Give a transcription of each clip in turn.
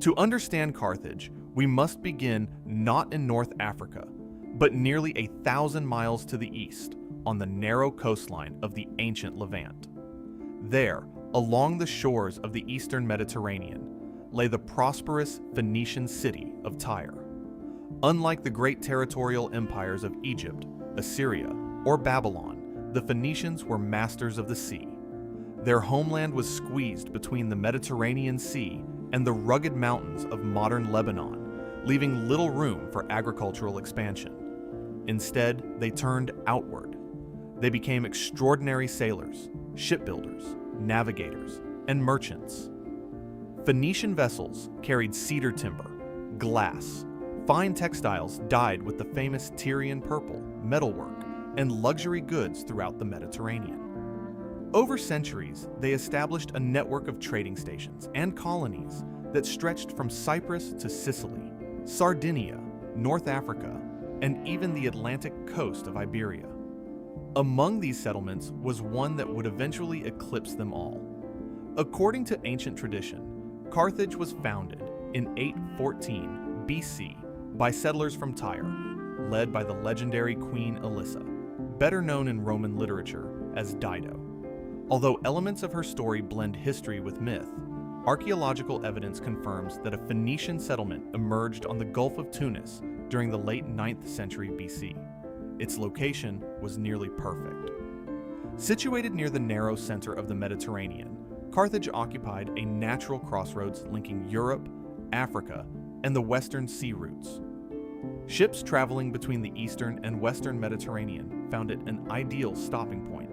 To understand Carthage, we must begin not in North Africa, but nearly 1,000 miles to the east, on the narrow coastline of the ancient Levant. There, along the shores of the eastern Mediterranean, lay the prosperous Phoenician city of Tyre. Unlike the great territorial empires of Egypt, Assyria, or Babylon, the Phoenicians were masters of the sea. Their homeland was squeezed between the Mediterranean Sea and the rugged mountains of modern Lebanon, leaving little room for agricultural expansion. Instead, they turned outward. They became extraordinary sailors, shipbuilders, navigators, and merchants. Phoenician vessels carried cedar timber, glass, fine textiles dyed with the famous Tyrian purple, metalwork, and luxury goods throughout the Mediterranean. Over centuries, they established a network of trading stations and colonies that stretched from Cyprus to Sicily, Sardinia, North Africa, and even the Atlantic coast of Iberia. Among these settlements was one that would eventually eclipse them all. According to ancient tradition, Carthage was founded in 814 BC by settlers from Tyre, led by the legendary Queen Elissa, better known in Roman literature as Dido. Although elements of her story blend history with myth, archaeological evidence confirms that a Phoenician settlement emerged on the Gulf of Tunis during the late 9th century BC. Its location was nearly perfect. Situated near the narrow center of the Mediterranean, Carthage occupied a natural crossroads linking Europe, Africa, and the western sea routes. Ships traveling between the eastern and western Mediterranean found it an ideal stopping point,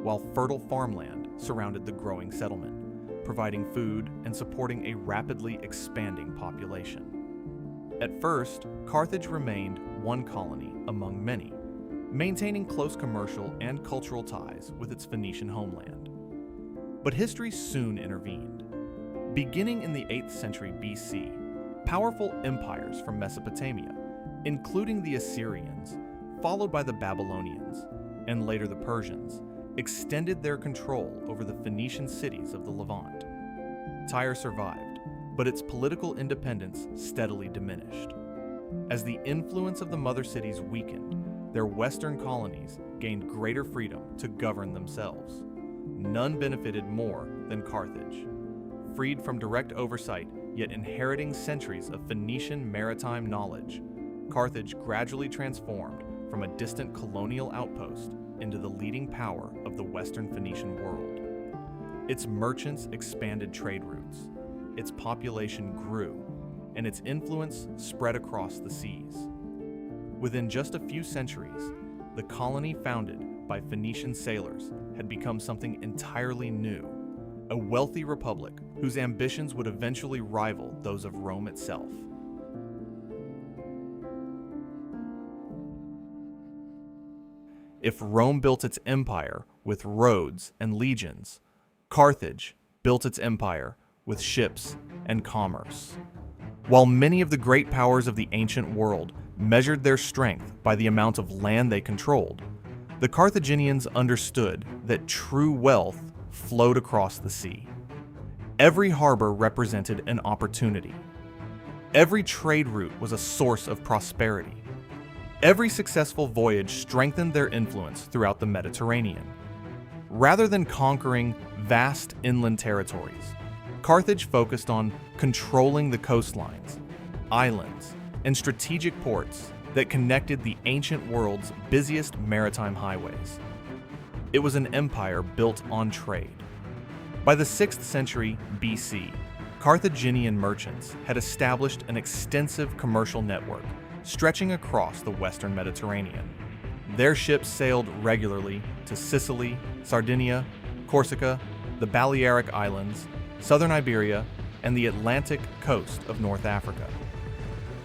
while fertile farmland surrounded the growing settlement, providing food and supporting a rapidly expanding population. At first, Carthage remained one colony among many, maintaining close commercial and cultural ties with its Phoenician homeland. But history soon intervened. Beginning in the 8th century BC, powerful empires from Mesopotamia, including the Assyrians, followed by the Babylonians, and later the Persians, extended their control over the Phoenician cities of the Levant. Tyre survived, but its political independence steadily diminished. As the influence of the mother cities weakened, their western colonies gained greater freedom to govern themselves. None benefited more than Carthage. Freed from direct oversight, yet inheriting centuries of Phoenician maritime knowledge, Carthage gradually transformed from a distant colonial outpost into the leading power of the Western Phoenician world. Its merchants expanded trade routes, its population grew, and its influence spread across the seas. Within just a few centuries, the colony founded by Phoenician sailors had become something entirely new, a wealthy republic whose ambitions would eventually rival those of Rome itself. If Rome built its empire with roads and legions, Carthage built its empire with ships and commerce. While many of the great powers of the ancient world measured their strength by the amount of land they controlled, the Carthaginians understood that true wealth flowed across the sea. Every harbor represented an opportunity. Every trade route was a source of prosperity. Every successful voyage strengthened their influence throughout the Mediterranean. Rather than conquering vast inland territories, Carthage focused on controlling the coastlines, islands, and strategic ports that connected the ancient world's busiest maritime highways. It was an empire built on trade. By the 6th century BC, Carthaginian merchants had established an extensive commercial network stretching across the western Mediterranean. Their ships sailed regularly to Sicily, Sardinia, Corsica, the Balearic Islands, southern Iberia, and the Atlantic coast of North Africa.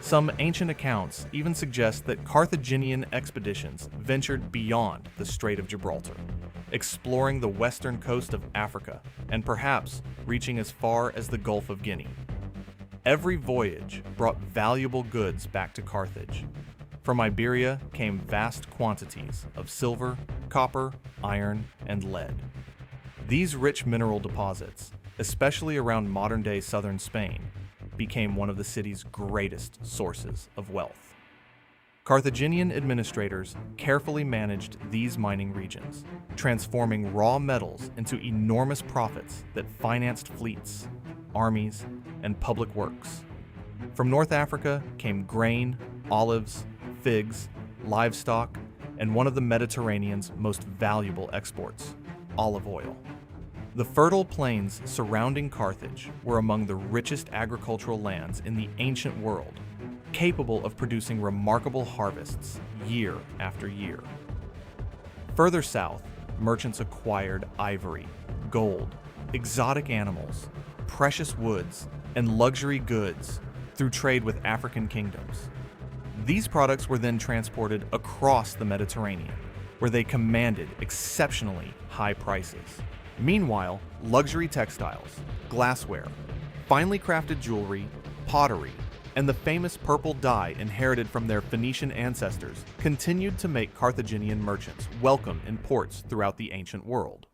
Some ancient accounts even suggest that Carthaginian expeditions ventured beyond the Strait of Gibraltar, exploring the western coast of Africa and perhaps reaching as far as the Gulf of Guinea. Every voyage brought valuable goods back to Carthage. From Iberia came vast quantities of silver, copper, iron, and lead. These rich mineral deposits, especially around modern-day southern Spain, became one of the city's greatest sources of wealth. Carthaginian administrators carefully managed these mining regions, transforming raw metals into enormous profits that financed fleets, armies, and public works. From North Africa came grain, olives, figs, livestock, and one of the Mediterranean's most valuable exports, olive oil. The fertile plains surrounding Carthage were among the richest agricultural lands in the ancient world, capable of producing remarkable harvests year after year. Further south, merchants acquired ivory, gold, exotic animals, precious woods, and luxury goods through trade with African kingdoms. These products were then transported across the Mediterranean, where they commanded exceptionally high prices. Meanwhile, luxury textiles, glassware, finely crafted jewelry, pottery, and the famous purple dye inherited from their Phoenician ancestors continued to make Carthaginian merchants welcome in ports throughout the ancient world.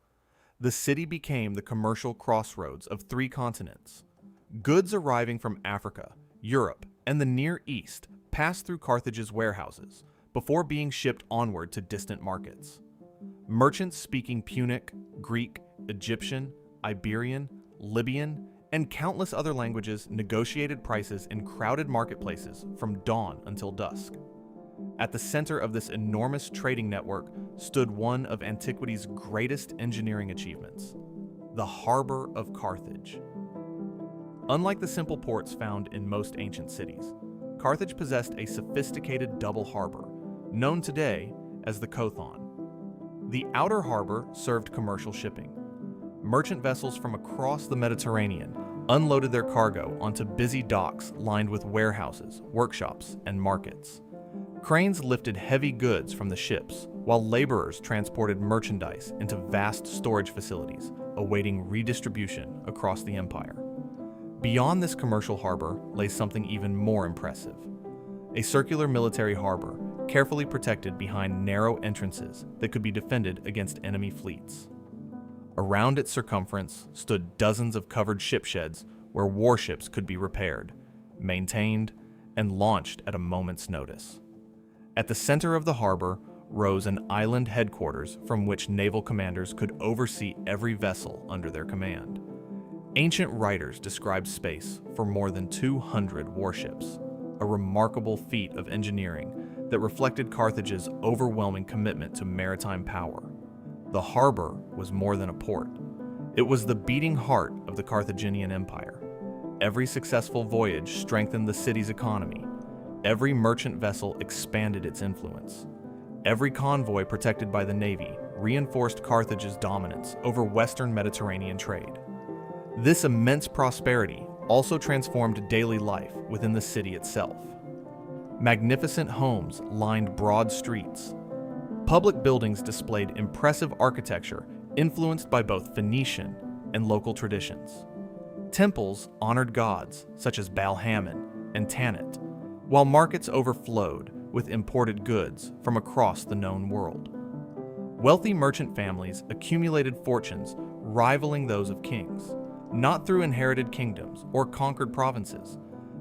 The city became the commercial crossroads of three continents. Goods arriving from Africa, Europe, and the Near East passed through Carthage's warehouses before being shipped onward to distant markets. Merchants speaking Punic, Greek, Egyptian, Iberian, Libyan, and countless other languages negotiated prices in crowded marketplaces from dawn until dusk. At the center of this enormous trading network stood one of antiquity's greatest engineering achievements, the harbor of Carthage. Unlike the simple ports found in most ancient cities, Carthage possessed a sophisticated double harbor, known today as the Kothon. The outer harbor served commercial shipping. Merchant vessels from across the Mediterranean unloaded their cargo onto busy docks lined with warehouses, workshops, and markets. Cranes lifted heavy goods from the ships, while laborers transported merchandise into vast storage facilities, awaiting redistribution across the empire. Beyond this commercial harbor lay something even more impressive: a circular military harbor, carefully protected behind narrow entrances that could be defended against enemy fleets. Around its circumference stood dozens of covered ship sheds where warships could be repaired, maintained, and launched at a moment's notice. At the center of the harbor rose an island headquarters from which naval commanders could oversee every vessel under their command. Ancient writers described space for more than 200 warships, a remarkable feat of engineering that reflected Carthage's overwhelming commitment to maritime power. The harbor was more than a port. It was the beating heart of the Carthaginian Empire. Every successful voyage strengthened the city's economy. Every merchant vessel expanded its influence. Every convoy protected by the navy reinforced Carthage's dominance over Western Mediterranean trade. This immense prosperity also transformed daily life within the city itself. Magnificent homes lined broad streets. Public buildings displayed impressive architecture influenced by both Phoenician and local traditions. Temples honored gods such as Baal-Hamon and Tanit, while markets overflowed with imported goods from across the known world. Wealthy merchant families accumulated fortunes rivaling those of kings, not through inherited kingdoms or conquered provinces,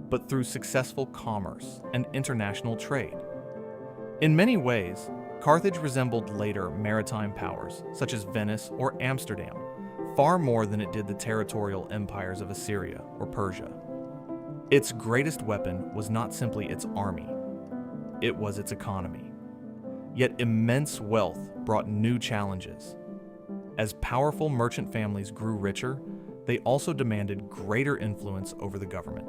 but through successful commerce and international trade. In many ways, Carthage resembled later maritime powers such as Venice or Amsterdam, far more than it did the territorial empires of Assyria or Persia. Its greatest weapon was not simply its army, it was its economy. Yet immense wealth brought new challenges. As powerful merchant families grew richer, they also demanded greater influence over the government.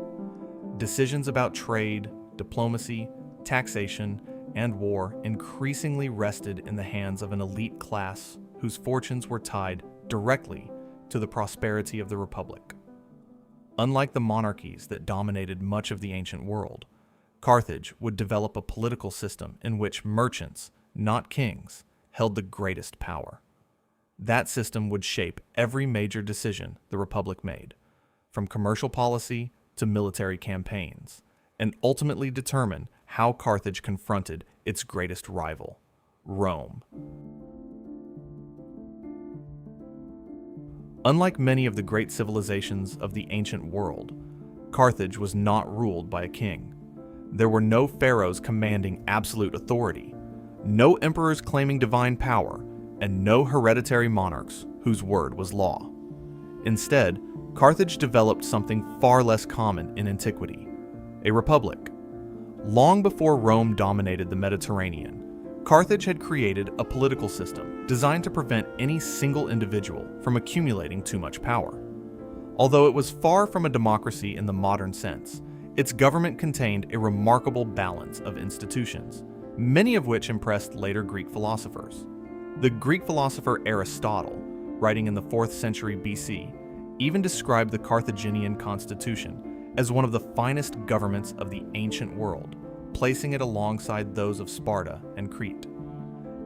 Decisions about trade, diplomacy, taxation, and war increasingly rested in the hands of an elite class whose fortunes were tied directly to the prosperity of the Republic. Unlike the monarchies that dominated much of the ancient world, Carthage would develop a political system in which merchants, not kings, held the greatest power. That system would shape every major decision the Republic made, from commercial policy to military campaigns, and ultimately determine how Carthage confronted its greatest rival, Rome. Unlike many of the great civilizations of the ancient world, Carthage was not ruled by a king. There were no pharaohs commanding absolute authority, no emperors claiming divine power, and no hereditary monarchs whose word was law. Instead, Carthage developed something far less common in antiquity: a republic. Long before Rome dominated the Mediterranean, Carthage had created a political system designed to prevent any single individual from accumulating too much power. Although it was far from a democracy in the modern sense, its government contained a remarkable balance of institutions, many of which impressed later Greek philosophers. The Greek philosopher Aristotle, writing in the 4th century BC, even described the Carthaginian constitution as one of the finest governments of the ancient world, placing it alongside those of Sparta and Crete.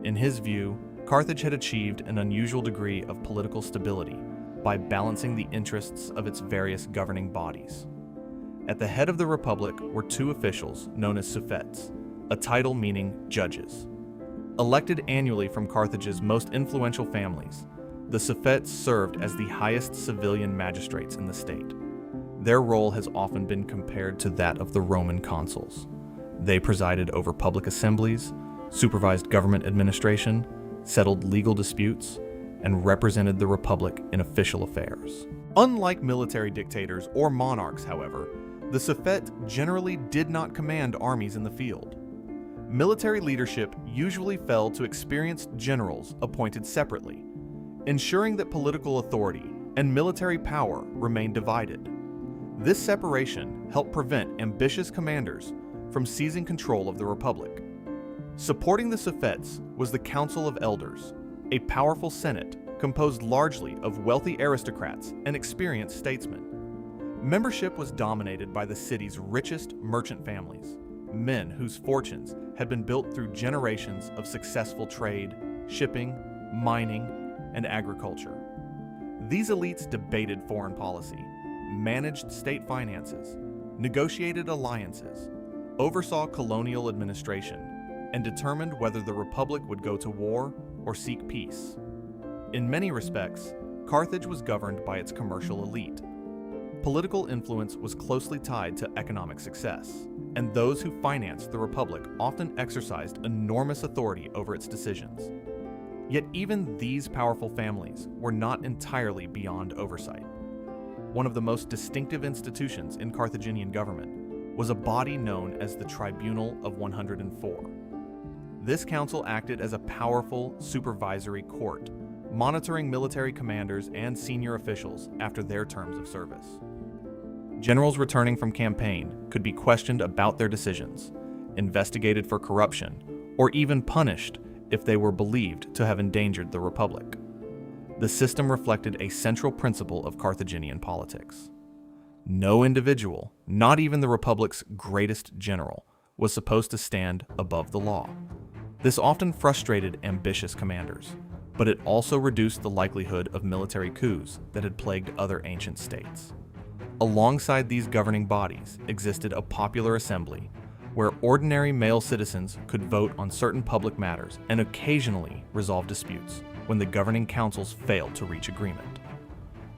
In his view, Carthage had achieved an unusual degree of political stability by balancing the interests of its various governing bodies. At the head of the republic were two officials known as suffets, a title meaning judges. Elected annually from Carthage's most influential families, the suffets served as the highest civilian magistrates in the state. Their role has often been compared to that of the Roman consuls. They presided over public assemblies, supervised government administration, settled legal disputes, and represented the republic in official affairs. Unlike military dictators or monarchs, however, the suffet generally did not command armies in the field. Military leadership usually fell to experienced generals appointed separately, ensuring that political authority and military power remained divided. This separation helped prevent ambitious commanders from seizing control of the republic. Supporting the suffets was the Council of Elders, a powerful senate composed largely of wealthy aristocrats and experienced statesmen. Membership was dominated by the city's richest merchant families, men whose fortunes had been built through generations of successful trade, shipping, mining, and agriculture. These elites debated foreign policy, managed state finances, negotiated alliances, oversaw colonial administration, and determined whether the republic would go to war or seek peace. In many respects, Carthage was governed by its commercial elite. Political influence was closely tied to economic success, and those who financed the republic often exercised enormous authority over its decisions. Yet even these powerful families were not entirely beyond oversight. One of the most distinctive institutions in Carthaginian government was a body known as the Tribunal of 104. This council acted as a powerful supervisory court, monitoring military commanders and senior officials after their terms of service. Generals returning from campaign could be questioned about their decisions, investigated for corruption, or even punished if they were believed to have endangered the republic. The system reflected a central principle of Carthaginian politics. No individual, not even the republic's greatest general, was supposed to stand above the law. This often frustrated ambitious commanders, but it also reduced the likelihood of military coups that had plagued other ancient states. Alongside these governing bodies existed a popular assembly, where ordinary male citizens could vote on certain public matters and occasionally resolve disputes when the governing councils failed to reach agreement.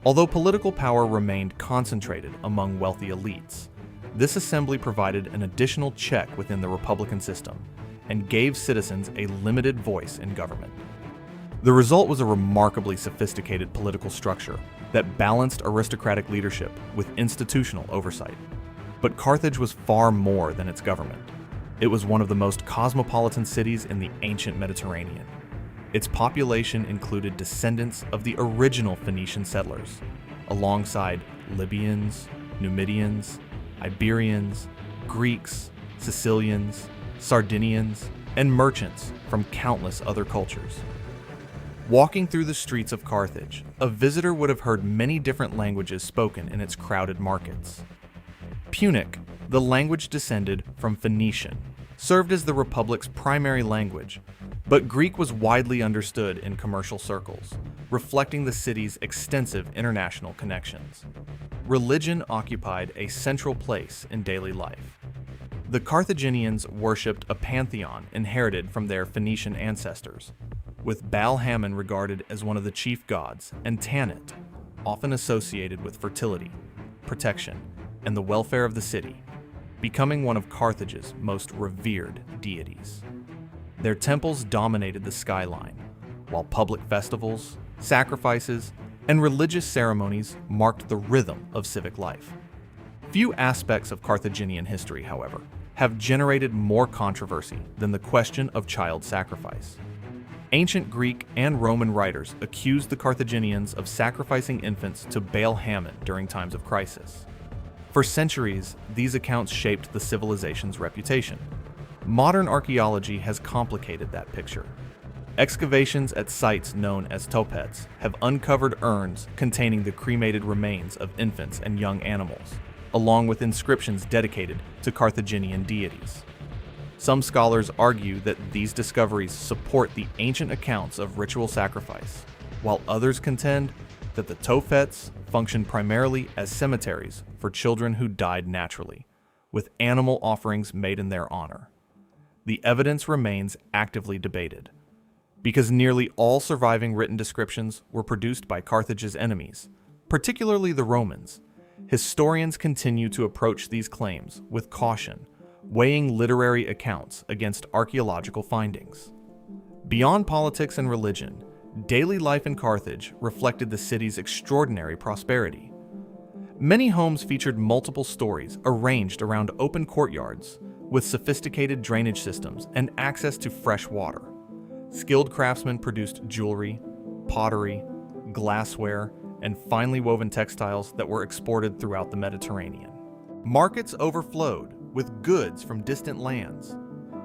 Although political power remained concentrated among wealthy elites, this assembly provided an additional check within the republican system and gave citizens a limited voice in government. The result was a remarkably sophisticated political structure that balanced aristocratic leadership with institutional oversight. But Carthage was far more than its government. It was one of the most cosmopolitan cities in the ancient Mediterranean. Its population included descendants of the original Phoenician settlers, alongside Libyans, Numidians, Iberians, Greeks, Sicilians, Sardinians, and merchants from countless other cultures. Walking through the streets of Carthage, a visitor would have heard many different languages spoken in its crowded markets. Punic, the language descended from Phoenician, served as the republic's primary language, but Greek was widely understood in commercial circles, reflecting the city's extensive international connections. Religion occupied a central place in daily life. The Carthaginians worshipped a pantheon inherited from their Phoenician ancestors, with Baal-Hamon regarded as one of the chief gods and Tanit, often associated with fertility, protection, and the welfare of the city, becoming one of Carthage's most revered deities. Their temples dominated the skyline, while public festivals, sacrifices, and religious ceremonies marked the rhythm of civic life. Few aspects of Carthaginian history, however, have generated more controversy than the question of child sacrifice. Ancient Greek and Roman writers accused the Carthaginians of sacrificing infants to Baal Hammon during times of crisis. For centuries, these accounts shaped the civilization's reputation. Modern archaeology has complicated that picture. Excavations at sites known as topets have uncovered urns containing the cremated remains of infants and young animals, along with inscriptions dedicated to Carthaginian deities. Some scholars argue that these discoveries support the ancient accounts of ritual sacrifice, while others contend that the topets functioned primarily as cemeteries for children who died naturally, with animal offerings made in their honor. The evidence remains actively debated. Because nearly all surviving written descriptions were produced by Carthage's enemies, particularly the Romans, historians continue to approach these claims with caution, weighing literary accounts against archaeological findings. Beyond politics and religion, daily life in Carthage reflected the city's extraordinary prosperity. Many homes featured multiple stories arranged around open courtyards, with sophisticated drainage systems and access to fresh water. Skilled craftsmen produced jewelry, pottery, glassware, and finely woven textiles that were exported throughout the Mediterranean. Markets overflowed with goods from distant lands,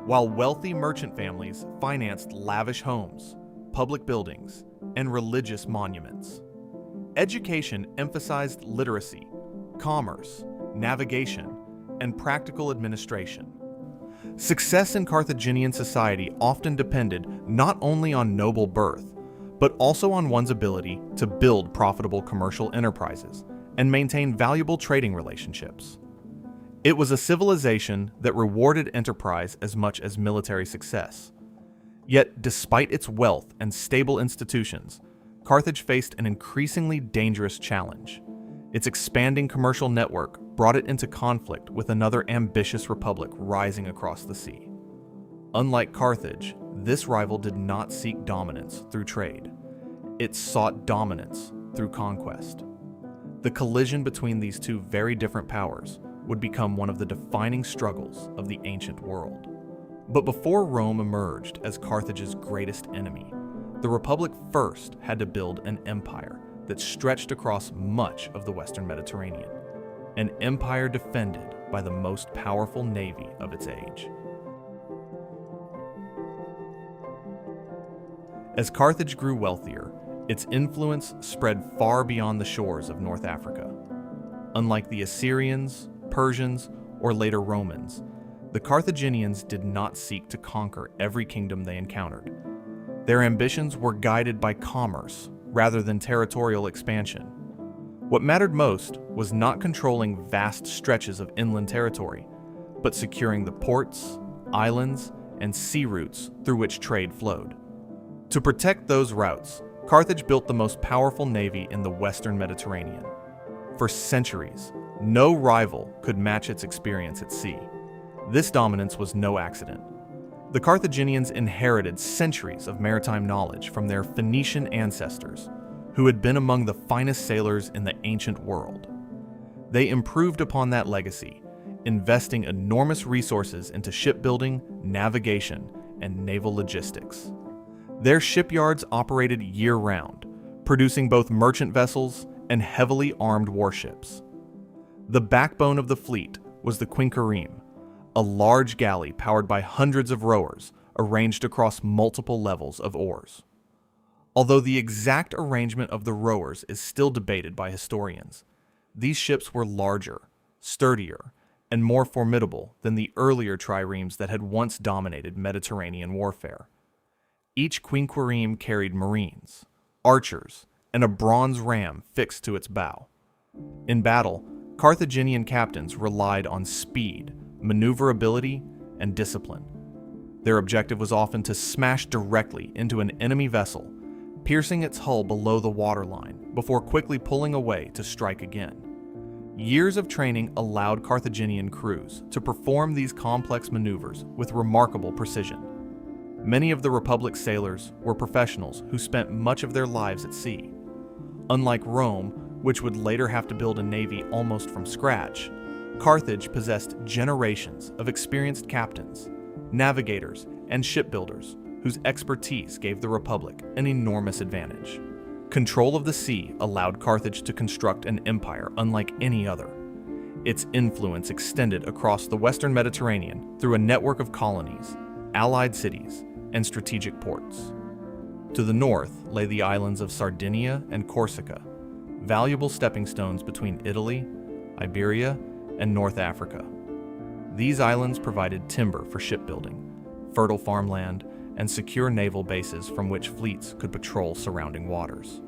while wealthy merchant families financed lavish homes, public buildings, and religious monuments. Education emphasized literacy, commerce, navigation, and practical administration. Success in Carthaginian society often depended not only on noble birth, but also on one's ability to build profitable commercial enterprises and maintain valuable trading relationships. It was a civilization that rewarded enterprise as much as military success. Yet, despite its wealth and stable institutions, Carthage faced an increasingly dangerous challenge. Its expanding commercial network brought it into conflict with another ambitious republic rising across the sea. Unlike Carthage, this rival did not seek dominance through trade. It sought dominance through conquest. The collision between these two very different powers would become one of the defining struggles of the ancient world. But before Rome emerged as Carthage's greatest enemy, the Republic first had to build an empire that stretched across much of the Western Mediterranean, an empire defended by the most powerful navy of its age. As Carthage grew wealthier, its influence spread far beyond the shores of North Africa. Unlike the Assyrians, Persians, or later Romans, the Carthaginians did not seek to conquer every kingdom they encountered. Their ambitions were guided by commerce rather than territorial expansion. What mattered most was not controlling vast stretches of inland territory, but securing the ports, islands, and sea routes through which trade flowed. To protect those routes, Carthage built the most powerful navy in the Western Mediterranean. For centuries, no rival could match its experience at sea. This dominance was no accident. The Carthaginians inherited centuries of maritime knowledge from their Phoenician ancestors, who had been among the finest sailors in the ancient world. They improved upon that legacy, investing enormous resources into shipbuilding, navigation, and naval logistics. Their shipyards operated year-round, producing both merchant vessels and heavily armed warships. The backbone of the fleet was the quinquereme, a large galley powered by hundreds of rowers arranged across multiple levels of oars. Although the exact arrangement of the rowers is still debated by historians, these ships were larger, sturdier, and more formidable than the earlier triremes that had once dominated Mediterranean warfare. Each quinquereme carried marines, archers, and a bronze ram fixed to its bow. In battle, Carthaginian captains relied on speed, maneuverability, and discipline. Their objective was often to smash directly into an enemy vessel, piercing its hull below the waterline before quickly pulling away to strike again. Years of training allowed Carthaginian crews to perform these complex maneuvers with remarkable precision. Many of the Republic's sailors were professionals who spent much of their lives at sea. Unlike Rome, which would later have to build a navy almost from scratch, Carthage possessed generations of experienced captains, navigators, and shipbuilders whose expertise gave the Republic an enormous advantage. Control of the sea allowed Carthage to construct an empire unlike any other. Its influence extended across the Western Mediterranean through a network of colonies, allied cities, and strategic ports. To the north lay the islands of Sardinia and Corsica, valuable stepping stones between Italy, Iberia, and North Africa. These islands provided timber for shipbuilding, fertile farmland, and secure naval bases from which fleets could patrol surrounding waters.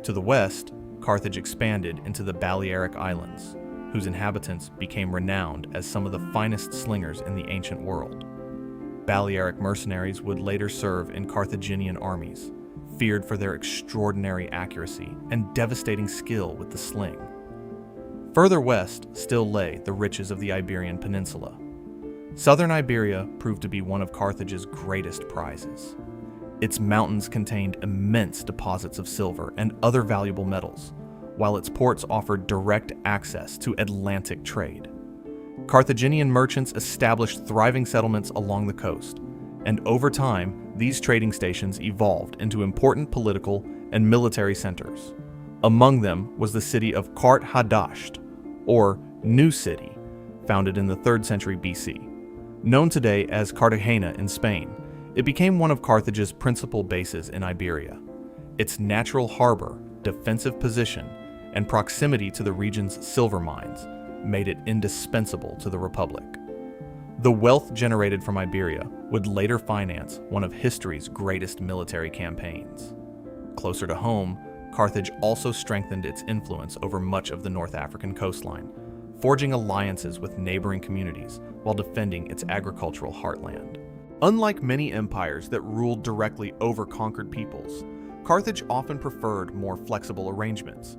To the west, Carthage expanded into the Balearic Islands, whose inhabitants became renowned as some of the finest slingers in the ancient world. Balearic mercenaries would later serve in Carthaginian armies, feared for their extraordinary accuracy and devastating skill with the sling. Further west still lay the riches of the Iberian Peninsula. Southern Iberia proved to be one of Carthage's greatest prizes. Its mountains contained immense deposits of silver and other valuable metals, while its ports offered direct access to Atlantic trade. Carthaginian merchants established thriving settlements along the coast, and over time, these trading stations evolved into important political and military centers. Among them was the city of Carthage, or New City, founded in the 3rd century BC. Known today as Cartagena in Spain, it became one of Carthage's principal bases in Iberia. Its natural harbor, defensive position, and proximity to the region's silver mines made it indispensable to the Republic. The wealth generated from Iberia would later finance one of history's greatest military campaigns. Closer to home, Carthage also strengthened its influence over much of the North African coastline, forging alliances with neighboring communities while defending its agricultural heartland. Unlike many empires that ruled directly over conquered peoples, Carthage often preferred more flexible arrangements.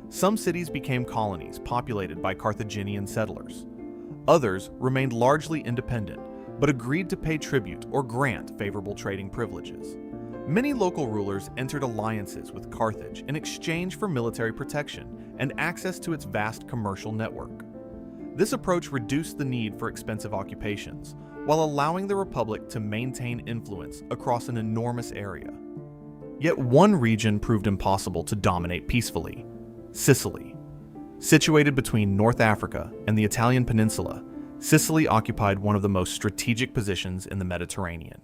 Some cities became colonies populated by Carthaginian settlers. Others remained largely independent, but agreed to pay tribute or grant favorable trading privileges. Many local rulers entered alliances with Carthage in exchange for military protection and access to its vast commercial network. This approach reduced the need for expensive occupations, while allowing the Republic to maintain influence across an enormous area. Yet one region proved impossible to dominate peacefully: Sicily. Situated between North Africa and the Italian peninsula, Sicily occupied one of the most strategic positions in the Mediterranean.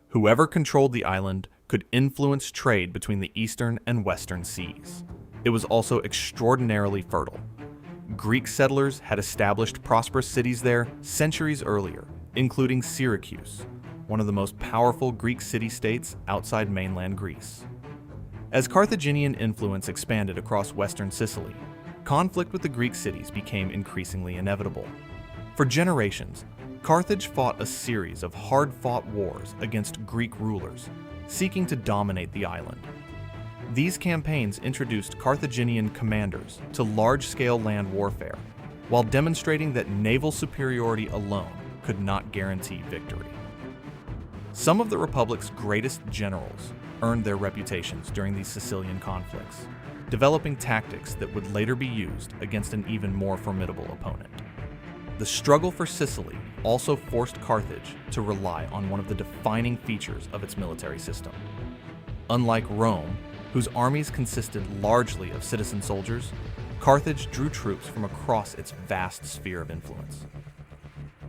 Whoever controlled the island could influence trade between the eastern and western seas. It was also extraordinarily fertile. Greek settlers had established prosperous cities there centuries earlier, including Syracuse, one of the most powerful Greek city-states outside mainland Greece. As Carthaginian influence expanded across western Sicily, conflict with the Greek cities became increasingly inevitable. For generations, Carthage fought a series of hard-fought wars against Greek rulers, seeking to dominate the island. These campaigns introduced Carthaginian commanders to large-scale land warfare, while demonstrating that naval superiority alone could not guarantee victory. Some of the Republic's greatest generals earned their reputations during these Sicilian conflicts, developing tactics that would later be used against an even more formidable opponent. The struggle for Sicily also forced Carthage to rely on one of the defining features of its military system. Unlike Rome, whose armies consisted largely of citizen soldiers, Carthage drew troops from across its vast sphere of influence.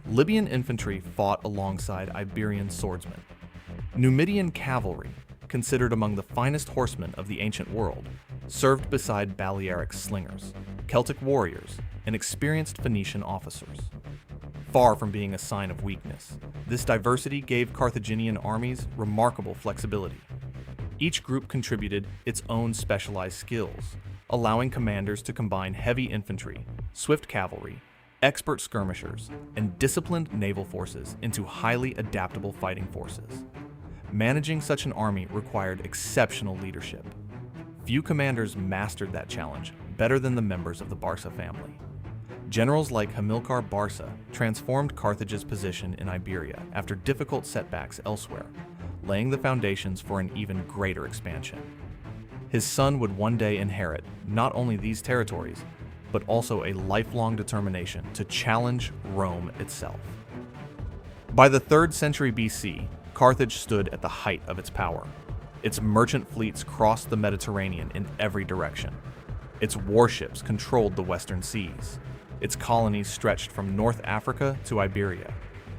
Libyan infantry fought alongside Iberian swordsmen. Numidian cavalry, considered among the finest horsemen of the ancient world, served beside Balearic slingers, Celtic warriors, and experienced Phoenician officers. Far from being a sign of weakness, this diversity gave Carthaginian armies remarkable flexibility. Each group contributed its own specialized skills, allowing commanders to combine heavy infantry, swift cavalry, expert skirmishers, and disciplined naval forces into highly adaptable fighting forces. Managing such an army required exceptional leadership. Few commanders mastered that challenge better than the members of the Barca family. Generals like Hamilcar Barca transformed Carthage's position in Iberia after difficult setbacks elsewhere, laying the foundations for an even greater expansion. His son would one day inherit not only these territories, but also a lifelong determination to challenge Rome itself. By the 3rd century BC, Carthage stood at the height of its power. Its merchant fleets crossed the Mediterranean in every direction. Its warships controlled the western seas. Its colonies stretched from North Africa to Iberia.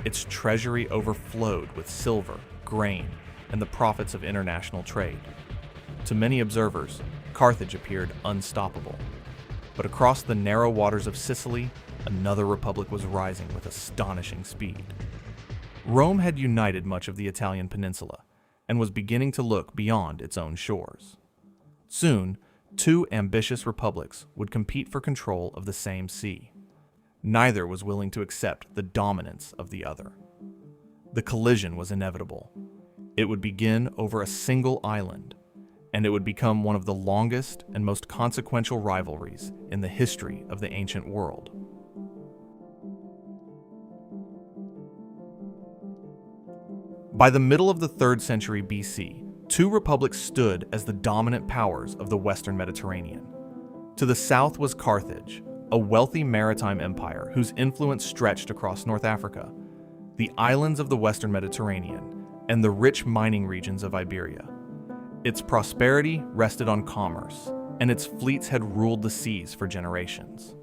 Its treasury overflowed with silver, grain, and the profits of international trade. To many observers, Carthage appeared unstoppable. But across the narrow waters of Sicily, another republic was rising with astonishing speed. Rome had united much of the Italian peninsula and was beginning to look beyond its own shores. Soon, 2 ambitious republics would compete for control of the same sea. Neither was willing to accept the dominance of the other. The collision was inevitable. It would begin over a single island, and it would become one of the longest and most consequential rivalries in the history of the ancient world. By the middle of the 3rd century BC, 2 republics stood as the dominant powers of the Western Mediterranean. To the south was Carthage, a wealthy maritime empire whose influence stretched across North Africa, the islands of the Western Mediterranean, and the rich mining regions of Iberia. Its prosperity rested on commerce, and its fleets had ruled the seas for generations.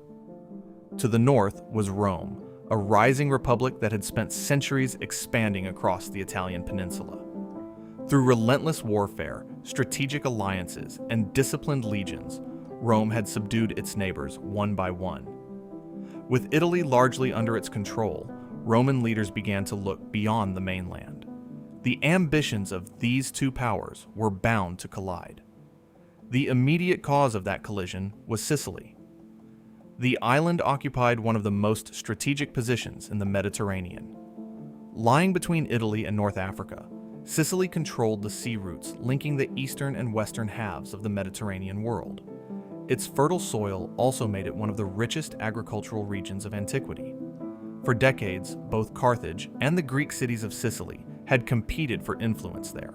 To the north was Rome, a rising republic that had spent centuries expanding across the Italian peninsula. Through relentless warfare, strategic alliances, and disciplined legions, Rome had subdued its neighbors one by one. With Italy largely under its control, Roman leaders began to look beyond the mainland. The ambitions of these 2 powers were bound to collide. The immediate cause of that collision was Sicily. The island occupied one of the most strategic positions in the Mediterranean. Lying between Italy and North Africa, Sicily controlled the sea routes linking the eastern and western halves of the Mediterranean world. Its fertile soil also made it one of the richest agricultural regions of antiquity. For decades, both Carthage and the Greek cities of Sicily had competed for influence there.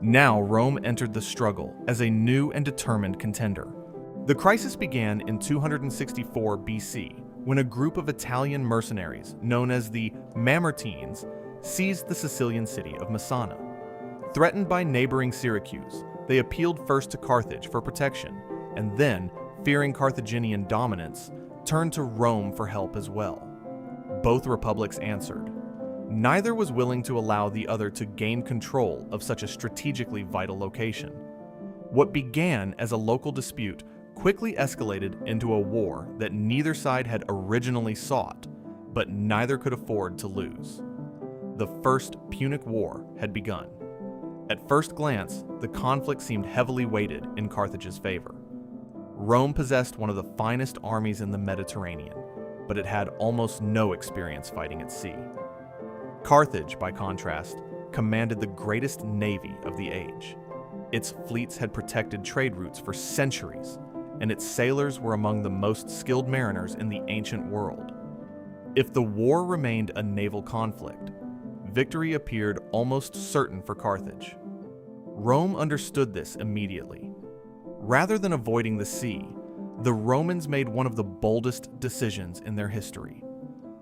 Now Rome entered the struggle as a new and determined contender. The crisis began in 264 BC, when a group of Italian mercenaries known as the Mamertines seized the Sicilian city of Messana. Threatened by neighboring Syracuse, they appealed first to Carthage for protection, and then, fearing Carthaginian dominance, turned to Rome for help as well. Both republics answered. Neither was willing to allow the other to gain control of such a strategically vital location. What began as a local dispute quickly escalated into a war that neither side had originally sought, but neither could afford to lose. The First Punic War had begun. At first glance, the conflict seemed heavily weighted in Carthage's favor. Rome possessed one of the finest armies in the Mediterranean, but it had almost no experience fighting at sea. Carthage, by contrast, commanded the greatest navy of the age. Its fleets had protected trade routes for centuries, and its sailors were among the most skilled mariners in the ancient world. If the war remained a naval conflict, victory appeared almost certain for Carthage. Rome understood this immediately. Rather than avoiding the sea, the Romans made one of the boldest decisions in their history.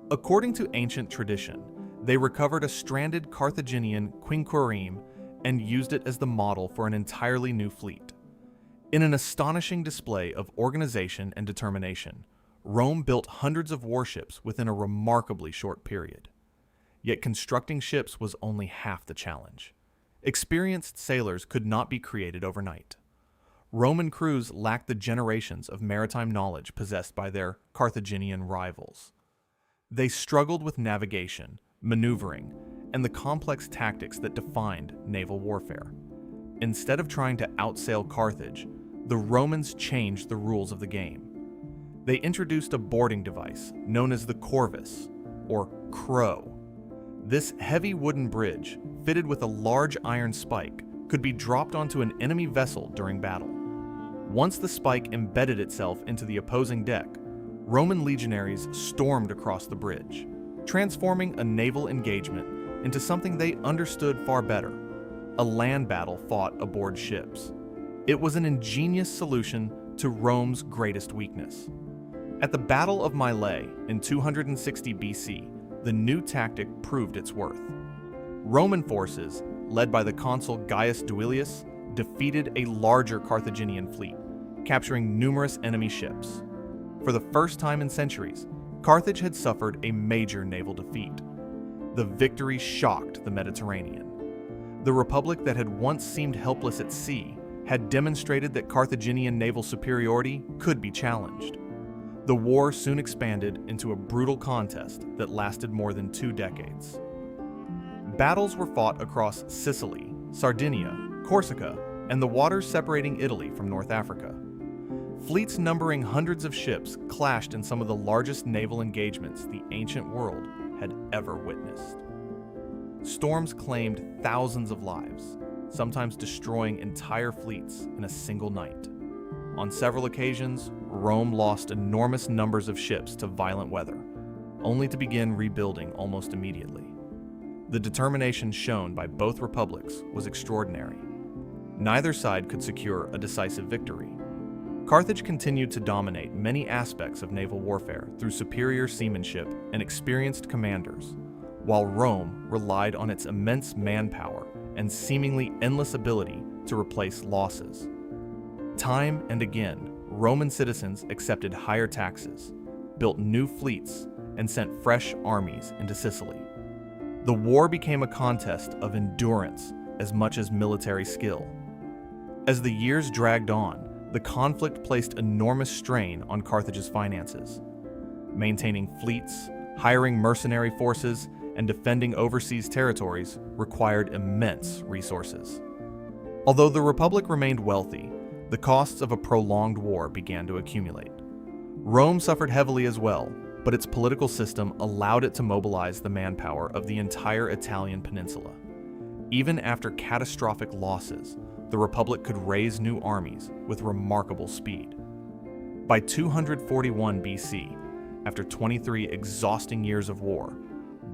According to ancient tradition, they recovered a stranded Carthaginian quinquereme and used it as the model for an entirely new fleet. In an astonishing display of organization and determination, Rome built hundreds of warships within a remarkably short period. Yet constructing ships was only half the challenge. Experienced sailors could not be created overnight. Roman crews lacked the generations of maritime knowledge possessed by their Carthaginian rivals. They struggled with navigation, maneuvering, and the complex tactics that defined naval warfare. Instead of trying to outsail Carthage, the Romans changed the rules of the game. They introduced a boarding device known as the corvus, or crow. This heavy wooden bridge, fitted with a large iron spike, could be dropped onto an enemy vessel during battle. Once the spike embedded itself into the opposing deck, Roman legionaries stormed across the bridge, transforming a naval engagement into something they understood far better: a land battle fought aboard ships. It was an ingenious solution to Rome's greatest weakness. At the Battle of Mylae in 260 BC, the new tactic proved its worth. Roman forces, led by the consul Gaius Duilius, defeated a larger Carthaginian fleet, capturing numerous enemy ships. For the first time in centuries, Carthage had suffered a major naval defeat. The victory shocked the Mediterranean. The republic that had once seemed helpless at sea had demonstrated that Carthaginian naval superiority could be challenged. The war soon expanded into a brutal contest that lasted more than 2 decades. Battles were fought across Sicily, Sardinia, Corsica, and the waters separating Italy from North Africa. Fleets numbering hundreds of ships clashed in some of the largest naval engagements the ancient world had ever witnessed. Storms claimed thousands of lives, sometimes destroying entire fleets in a single night. On several occasions, Rome lost enormous numbers of ships to violent weather, only to begin rebuilding almost immediately. The determination shown by both republics was extraordinary. Neither side could secure a decisive victory. Carthage continued to dominate many aspects of naval warfare through superior seamanship and experienced commanders, while Rome relied on its immense manpower and seemingly endless ability to replace losses. Time and again, Roman citizens accepted higher taxes, built new fleets, and sent fresh armies into Sicily. The war became a contest of endurance as much as military skill. As the years dragged on, the conflict placed enormous strain on Carthage's finances. Maintaining fleets, hiring mercenary forces, and defending overseas territories required immense resources. Although the Republic remained wealthy, the costs of a prolonged war began to accumulate. Rome suffered heavily as well, but its political system allowed it to mobilize the manpower of the entire Italian peninsula. Even after catastrophic losses, the Republic could raise new armies with remarkable speed. By 241 BC, after 23 exhausting years of war,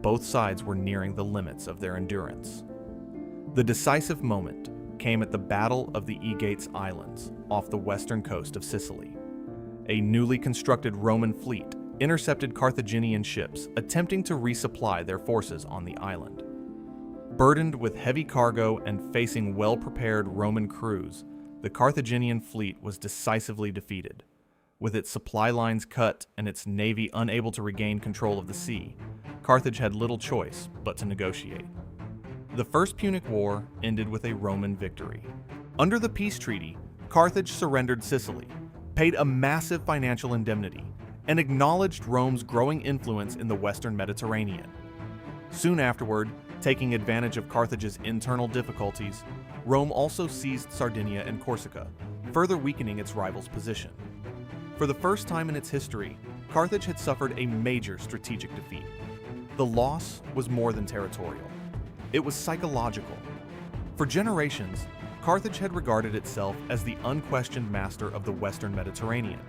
both sides were nearing the limits of their endurance. The decisive moment came at the Battle of the Aegates Islands off the western coast of Sicily. A newly constructed Roman fleet intercepted Carthaginian ships attempting to resupply their forces on the island. Burdened with heavy cargo and facing well-prepared Roman crews, the Carthaginian fleet was decisively defeated. With its supply lines cut and its navy unable to regain control of the sea, Carthage had little choice but to negotiate. The First Punic War ended with a Roman victory. Under the peace treaty, Carthage surrendered Sicily, paid a massive financial indemnity, and acknowledged Rome's growing influence in the western Mediterranean. Soon afterward, taking advantage of Carthage's internal difficulties, Rome also seized Sardinia and Corsica, further weakening its rival's position. For the first time in its history, Carthage had suffered a major strategic defeat. The loss was more than territorial. It was psychological. For generations, Carthage had regarded itself as the unquestioned master of the Western Mediterranean.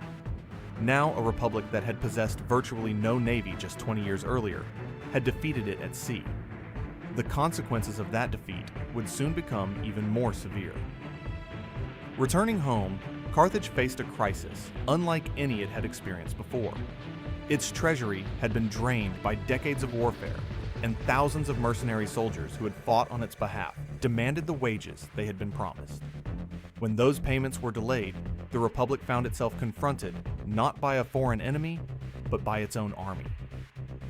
Now a republic that had possessed virtually no navy just 20 years earlier had defeated it at sea. The consequences of that defeat would soon become even more severe. Returning home, Carthage faced a crisis unlike any it had experienced before. Its treasury had been drained by decades of warfare, and thousands of mercenary soldiers who had fought on its behalf demanded the wages they had been promised. When those payments were delayed, the Republic found itself confronted not by a foreign enemy, but by its own army.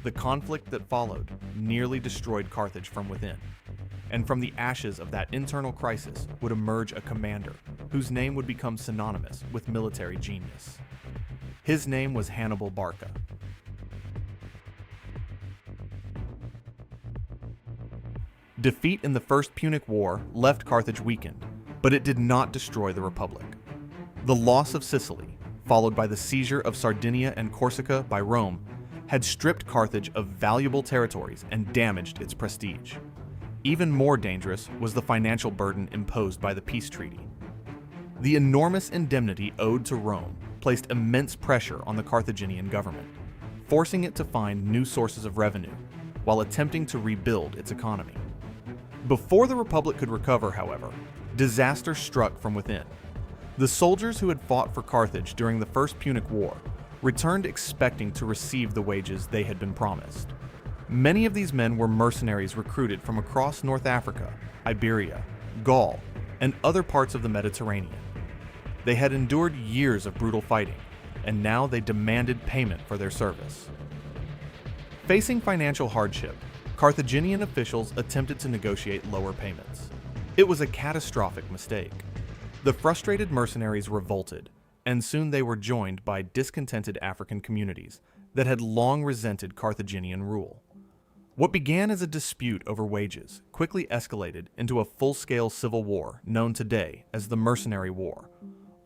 The conflict that followed nearly destroyed Carthage from within, and from the ashes of that internal crisis would emerge a commander whose name would become synonymous with military genius. His name was Hannibal Barca. Defeat in the First Punic War left Carthage weakened, but it did not destroy the Republic. The loss of Sicily, followed by the seizure of Sardinia and Corsica by Rome, had stripped Carthage of valuable territories and damaged its prestige. Even more dangerous was the financial burden imposed by the peace treaty. The enormous indemnity owed to Rome placed immense pressure on the Carthaginian government, forcing it to find new sources of revenue while attempting to rebuild its economy. Before the Republic could recover, however, disaster struck from within. The soldiers who had fought for Carthage during the First Punic War returned expecting to receive the wages they had been promised. Many of these men were mercenaries recruited from across North Africa, Iberia, Gaul, and other parts of the Mediterranean. They had endured years of brutal fighting, and now they demanded payment for their service. Facing financial hardship, Carthaginian officials attempted to negotiate lower payments. It was a catastrophic mistake. The frustrated mercenaries revolted, and soon they were joined by discontented African communities that had long resented Carthaginian rule. What began as a dispute over wages quickly escalated into a full-scale civil war known today as the Mercenary War,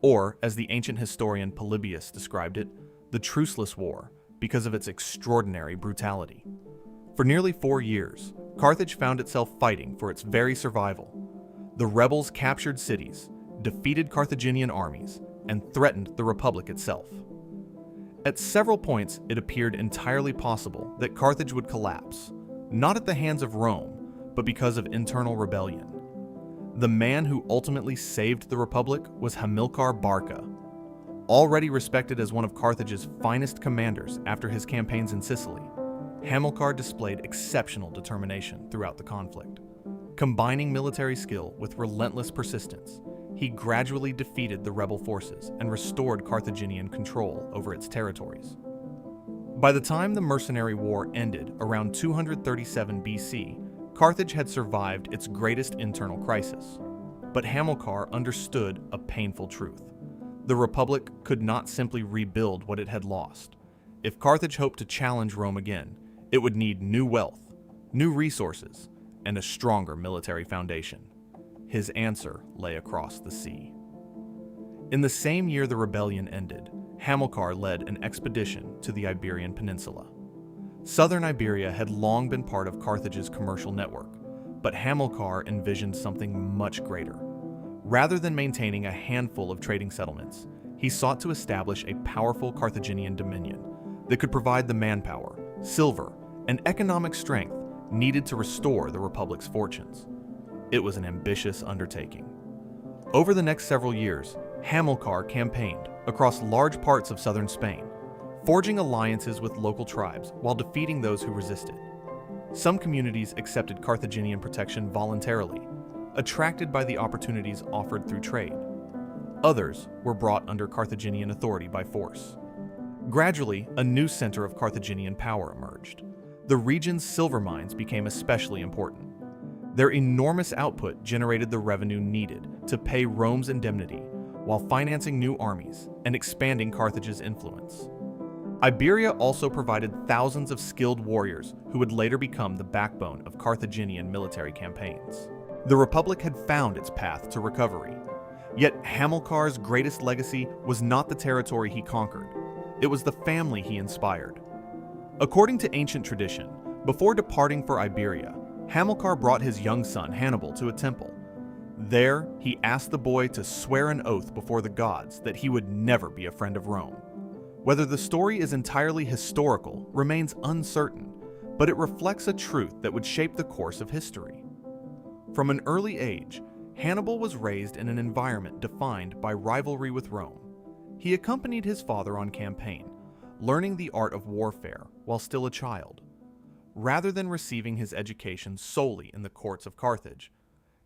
or as the ancient historian Polybius described it, the Truceless War, because of its extraordinary brutality. For nearly 4 years, Carthage found itself fighting for its very survival. The rebels captured cities, defeated Carthaginian armies, and threatened the Republic itself. At several points, it appeared entirely possible that Carthage would collapse, not at the hands of Rome, but because of internal rebellion. The man who ultimately saved the Republic was Hamilcar Barca. Already respected as one of Carthage's finest commanders after his campaigns in Sicily, Hamilcar displayed exceptional determination throughout the conflict. Combining military skill with relentless persistence, he gradually defeated the rebel forces and restored Carthaginian control over its territories. By the time the Mercenary War ended around 237 BC, Carthage had survived its greatest internal crisis. But Hamilcar understood a painful truth. The Republic could not simply rebuild what it had lost. If Carthage hoped to challenge Rome again, it would need new wealth, new resources, and a stronger military foundation. His answer lay across the sea. In the same year the rebellion ended, Hamilcar led an expedition to the Iberian Peninsula. Southern Iberia had long been part of Carthage's commercial network, but Hamilcar envisioned something much greater. Rather than maintaining a handful of trading settlements, he sought to establish a powerful Carthaginian dominion that could provide the manpower, silver, and economic strength needed to restore the Republic's fortunes. It was an ambitious undertaking. Over the next several years, Hamilcar campaigned across large parts of southern Spain, forging alliances with local tribes while defeating those who resisted. Some communities accepted Carthaginian protection voluntarily, attracted by the opportunities offered through trade. Others were brought under Carthaginian authority by force. Gradually, a new center of Carthaginian power emerged. The region's silver mines became especially important. Their enormous output generated the revenue needed to pay Rome's indemnity while financing new armies and expanding Carthage's influence. Iberia also provided thousands of skilled warriors who would later become the backbone of Carthaginian military campaigns. The Republic had found its path to recovery. Yet Hamilcar's greatest legacy was not the territory he conquered. It was the family he inspired. According to ancient tradition, before departing for Iberia, Hamilcar brought his young son Hannibal to a temple. There, he asked the boy to swear an oath before the gods that he would never be a friend of Rome. Whether the story is entirely historical remains uncertain, but it reflects a truth that would shape the course of history. From an early age, Hannibal was raised in an environment defined by rivalry with Rome. He accompanied his father on campaign, learning the art of warfare while still a child. Rather than receiving his education solely in the courts of Carthage,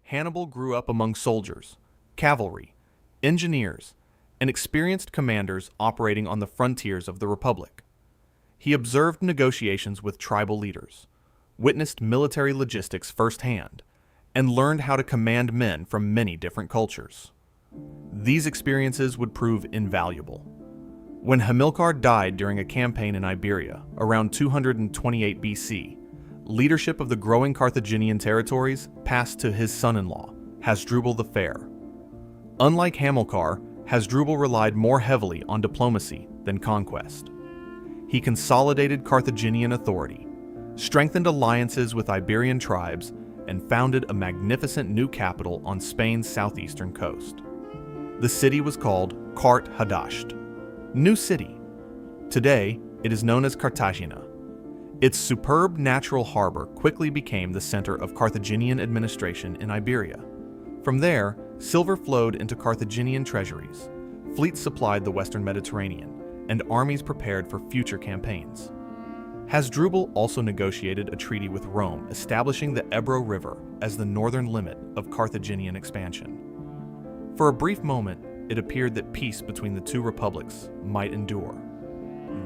Hannibal grew up among soldiers, cavalry, engineers, and experienced commanders operating on the frontiers of the Republic. He observed negotiations with tribal leaders, witnessed military logistics firsthand, and learned how to command men from many different cultures. These experiences would prove invaluable. When Hamilcar died during a campaign in Iberia around 228 BC, leadership of the growing Carthaginian territories passed to his son-in-law, Hasdrubal the Fair. Unlike Hamilcar, Hasdrubal relied more heavily on diplomacy than conquest. He consolidated Carthaginian authority, strengthened alliances with Iberian tribes, and founded a magnificent new capital on Spain's southeastern coast. The city was called Carthage, New city. Today, it is known as Cartagena. Its superb natural harbor quickly became the center of Carthaginian administration in Iberia. From there, silver flowed into Carthaginian treasuries, fleets supplied the western Mediterranean, and armies prepared for future campaigns. Hasdrubal also negotiated a treaty with Rome establishing the Ebro River as the northern limit of Carthaginian expansion. For a brief moment, it appeared that peace between the two republics might endure.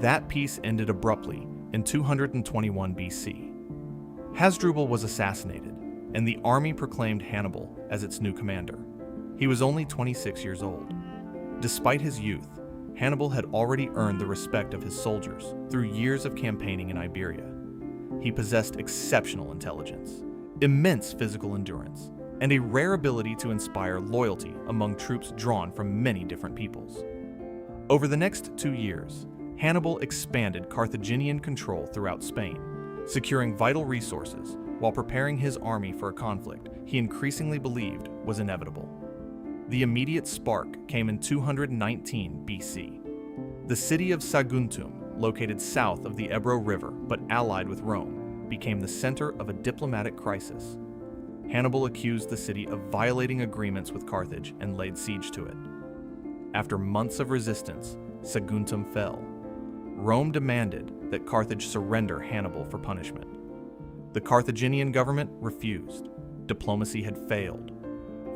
That peace ended abruptly in 221 BC. Hasdrubal was assassinated, and the army proclaimed Hannibal as its new commander. He was only 26 years old. Despite his youth, Hannibal had already earned the respect of his soldiers through years of campaigning in Iberia. He possessed exceptional intelligence, immense physical endurance, and a rare ability to inspire loyalty among troops drawn from many different peoples. Over the next 2 years, Hannibal expanded Carthaginian control throughout Spain, securing vital resources while preparing his army for a conflict he increasingly believed was inevitable. The immediate spark came in 219 BC. The city of Saguntum, located south of the Ebro River but allied with Rome, became the center of a diplomatic crisis. Hannibal accused the city of violating agreements with Carthage and laid siege to it. After months of resistance, Saguntum fell. Rome demanded that Carthage surrender Hannibal for punishment. The Carthaginian government refused. Diplomacy had failed.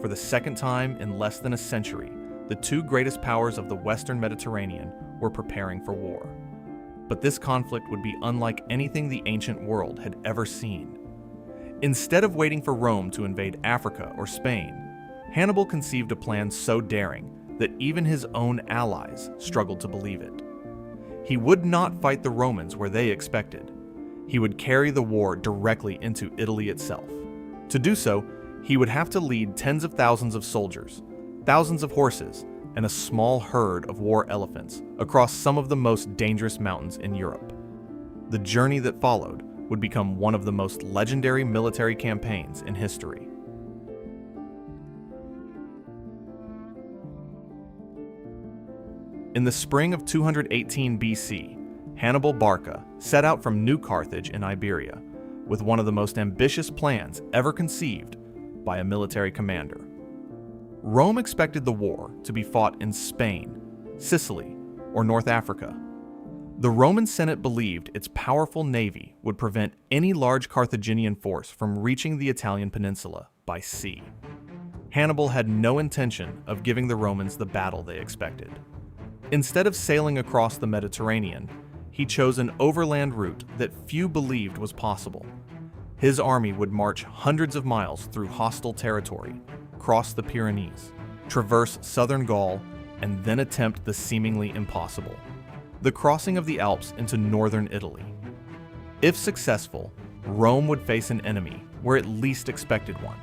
For the second time in less than a century, the two greatest powers of the Western Mediterranean were preparing for war. But this conflict would be unlike anything the ancient world had ever seen. Instead of waiting for Rome to invade Africa or Spain, Hannibal conceived a plan so daring that even his own allies struggled to believe it. He would not fight the Romans where they expected. He would carry the war directly into Italy itself. To do so, he would have to lead tens of thousands of soldiers, thousands of horses, and a small herd of war elephants across some of the most dangerous mountains in Europe. The journey that followed would become one of the most legendary military campaigns in history. In the spring of 218 BC, Hannibal Barca set out from New Carthage in Iberia with one of the most ambitious plans ever conceived by a military commander. Rome expected the war to be fought in Spain, Sicily, or North Africa. The Roman Senate believed its powerful navy would prevent any large Carthaginian force from reaching the Italian peninsula by sea. Hannibal had no intention of giving the Romans the battle they expected. Instead of sailing across the Mediterranean, he chose an overland route that few believed was possible. His army would march hundreds of miles through hostile territory, cross the Pyrenees, traverse southern Gaul, and then attempt the seemingly impossible: the crossing of the Alps into northern Italy. If successful, Rome would face an enemy where it least expected one.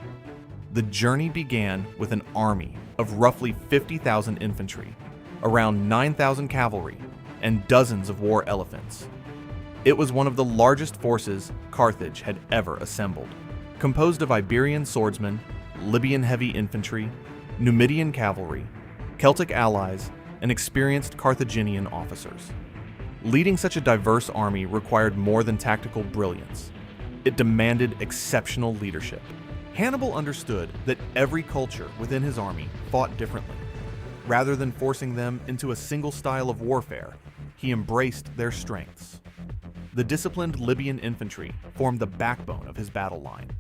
The journey began with an army of roughly 50,000 infantry, around 9,000 cavalry, and dozens of war elephants. It was one of the largest forces Carthage had ever assembled, composed of Iberian swordsmen, Libyan heavy infantry, Numidian cavalry, Celtic allies, and experienced Carthaginian officers. Leading such a diverse army required more than tactical brilliance. It demanded exceptional leadership. Hannibal understood that every culture within his army fought differently. Rather than forcing them into a single style of warfare, he embraced their strengths. The disciplined Libyan infantry formed the backbone of his battle line.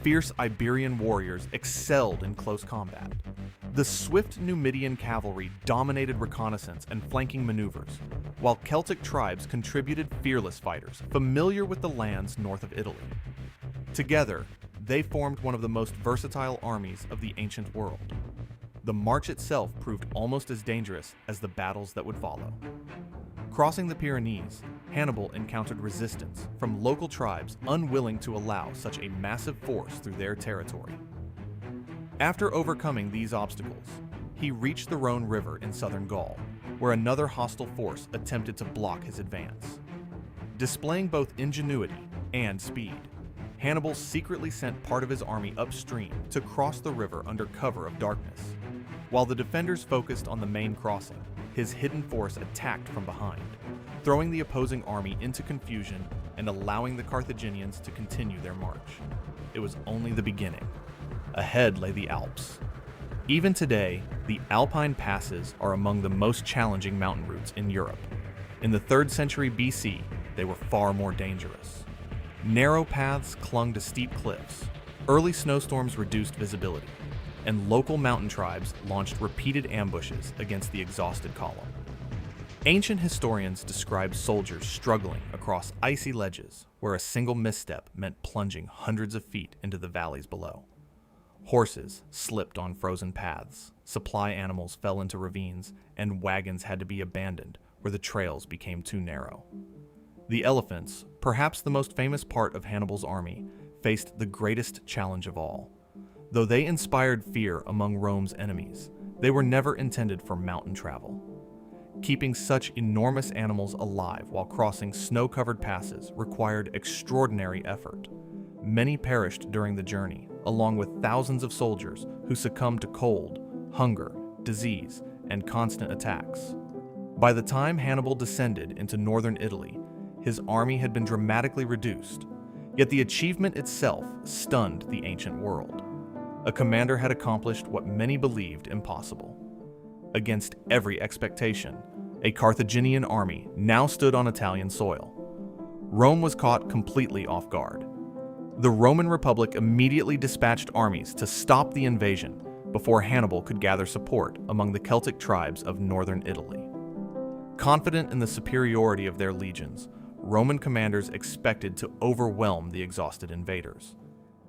Fierce Iberian warriors excelled in close combat. The swift Numidian cavalry dominated reconnaissance and flanking maneuvers, while Celtic tribes contributed fearless fighters familiar with the lands north of Italy. Together, they formed one of the most versatile armies of the ancient world. The march itself proved almost as dangerous as the battles that would follow. Crossing the Pyrenees, Hannibal encountered resistance from local tribes unwilling to allow such a massive force through their territory. After overcoming these obstacles, he reached the Rhone River in southern Gaul, where another hostile force attempted to block his advance. Displaying both ingenuity and speed, Hannibal secretly sent part of his army upstream to cross the river under cover of darkness. While the defenders focused on the main crossing, his hidden force attacked from behind, throwing the opposing army into confusion and allowing the Carthaginians to continue their march. It was only the beginning. Ahead lay the Alps. Even today, the Alpine passes are among the most challenging mountain routes in Europe. In the 3rd century BC, they were far more dangerous. Narrow paths clung to steep cliffs, early snowstorms reduced visibility, and local mountain tribes launched repeated ambushes against the exhausted column. Ancient historians describe soldiers struggling across icy ledges where a single misstep meant plunging hundreds of feet into the valleys below. Horses slipped on frozen paths, supply animals fell into ravines, and wagons had to be abandoned where the trails became too narrow. The elephants, perhaps the most famous part of Hannibal's army, faced the greatest challenge of all. Though they inspired fear among Rome's enemies, they were never intended for mountain travel. Keeping such enormous animals alive while crossing snow-covered passes required extraordinary effort. Many perished during the journey, along with thousands of soldiers who succumbed to cold, hunger, disease, and constant attacks. By the time Hannibal descended into northern Italy, his army had been dramatically reduced, yet the achievement itself stunned the ancient world. A commander had accomplished what many believed impossible. Against every expectation, a Carthaginian army now stood on Italian soil. Rome was caught completely off guard. The Roman Republic immediately dispatched armies to stop the invasion before Hannibal could gather support among the Celtic tribes of northern Italy. Confident in the superiority of their legions, Roman commanders expected to overwhelm the exhausted invaders.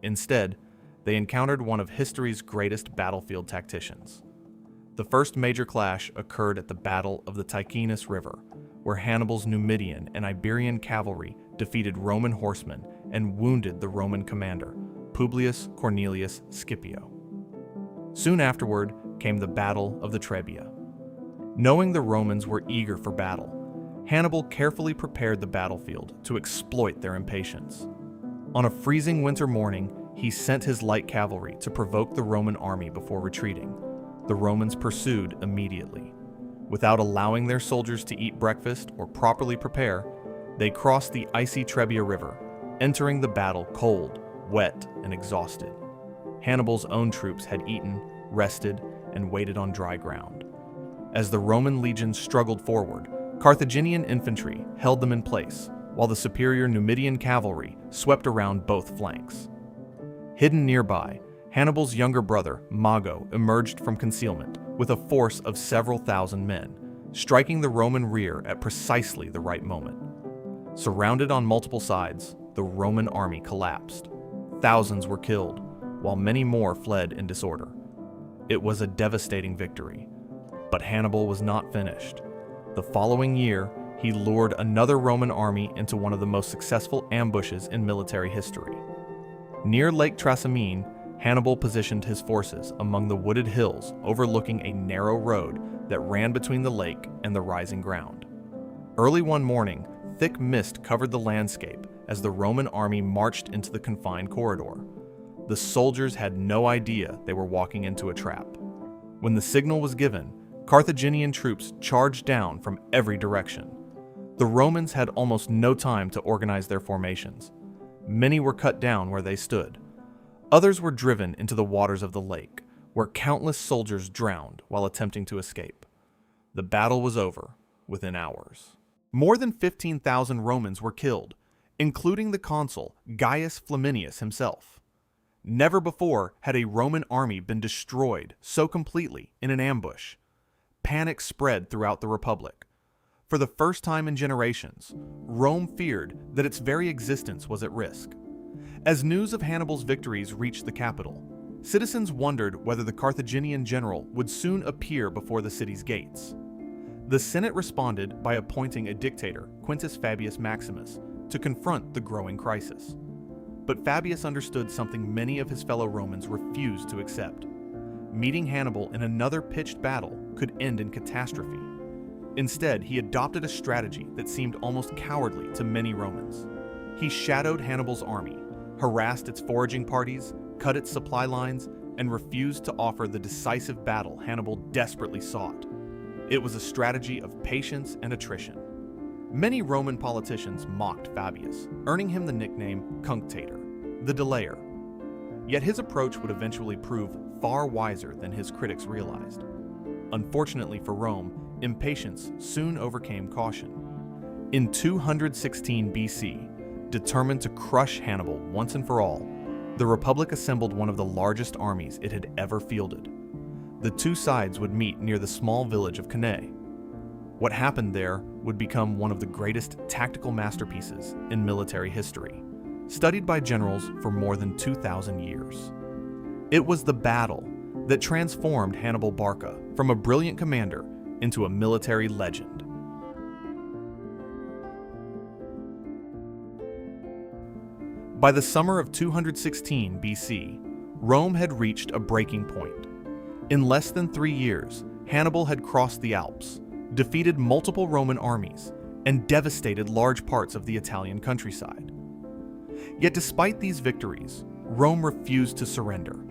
Instead, they encountered one of history's greatest battlefield tacticians. The first major clash occurred at the Battle of the Ticinus River, where Hannibal's Numidian and Iberian cavalry defeated Roman horsemen and wounded the Roman commander, Publius Cornelius Scipio. Soon afterward came the Battle of the Trebia. Knowing the Romans were eager for battle, Hannibal carefully prepared the battlefield to exploit their impatience. On a freezing winter morning, he sent his light cavalry to provoke the Roman army before retreating. The Romans pursued immediately. Without allowing their soldiers to eat breakfast or properly prepare, they crossed the icy Trebia River, entering the battle cold, wet, and exhausted. Hannibal's own troops had eaten, rested, and waited on dry ground. As the Roman legions struggled forward, Carthaginian infantry held them in place, while the superior Numidian cavalry swept around both flanks. Hidden nearby, Hannibal's younger brother, Mago, emerged from concealment with a force of several thousand men, striking the Roman rear at precisely the right moment. Surrounded on multiple sides, the Roman army collapsed. Thousands were killed, while many more fled in disorder. It was a devastating victory, but Hannibal was not finished. The following year, he lured another Roman army into one of the most successful ambushes in military history. Near Lake Trasimene, Hannibal positioned his forces among the wooded hills overlooking a narrow road that ran between the lake and the rising ground. Early one morning, thick mist covered the landscape as the Roman army marched into the confined corridor. The soldiers had no idea they were walking into a trap. When the signal was given, Carthaginian troops charged down from every direction. The Romans had almost no time to organize their formations. Many were cut down where they stood. Others were driven into the waters of the lake, where countless soldiers drowned while attempting to escape. The battle was over within hours. More than 15,000 Romans were killed, including the consul Gaius Flaminius himself. Never before had a Roman army been destroyed so completely in an ambush. Panic spread throughout the Republic. For the first time in generations, Rome feared that its very existence was at risk. As news of Hannibal's victories reached the capital, citizens wondered whether the Carthaginian general would soon appear before the city's gates. The Senate responded by appointing a dictator, Quintus Fabius Maximus, to confront the growing crisis. But Fabius understood something many of his fellow Romans refused to accept. Meeting Hannibal in another pitched battle could end in catastrophe. Instead, he adopted a strategy that seemed almost cowardly to many Romans. He shadowed Hannibal's army, harassed its foraging parties, cut its supply lines, and refused to offer the decisive battle Hannibal desperately sought. It was a strategy of patience and attrition. Many Roman politicians mocked Fabius, earning him the nickname Cunctator, the delayer. Yet his approach would eventually prove far wiser than his critics realized. Unfortunately for Rome, impatience soon overcame caution. In 216 BC, determined to crush Hannibal once and for all, the Republic assembled one of the largest armies it had ever fielded. The two sides would meet near the small village of Cannae. What happened there would become one of the greatest tactical masterpieces in military history, studied by generals for more than 2,000 years. It was the battle that transformed Hannibal Barca from a brilliant commander into a military legend. By the summer of 216 BC, Rome had reached a breaking point. In less than 3 years, Hannibal had crossed the Alps, defeated multiple Roman armies, and devastated large parts of the Italian countryside. Yet despite these victories, Rome refused to surrender.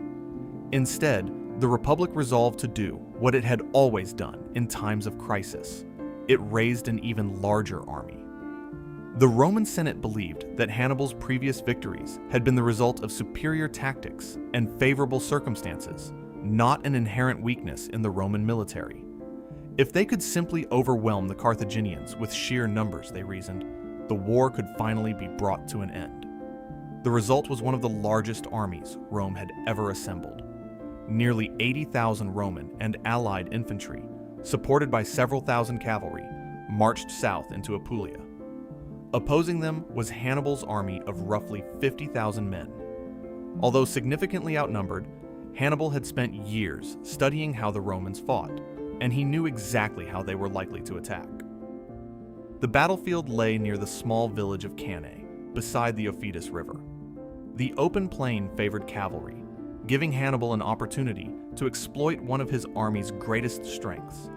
Instead, the Republic resolved to do what it had always done in times of crisis. It raised an even larger army. The Roman Senate believed that Hannibal's previous victories had been the result of superior tactics and favorable circumstances, not an inherent weakness in the Roman military. If they could simply overwhelm the Carthaginians with sheer numbers, they reasoned, the war could finally be brought to an end. The result was one of the largest armies Rome had ever assembled. Nearly 80,000 Roman and allied infantry, supported by several thousand cavalry, marched south into Apulia. Opposing them was Hannibal's army of roughly 50,000 men. Although significantly outnumbered, Hannibal had spent years studying how the Romans fought, and he knew exactly how they were likely to attack. The battlefield lay near the small village of Cannae, beside the Aufidus River. The open plain favored cavalry, giving Hannibal an opportunity to exploit one of his army's greatest strengths.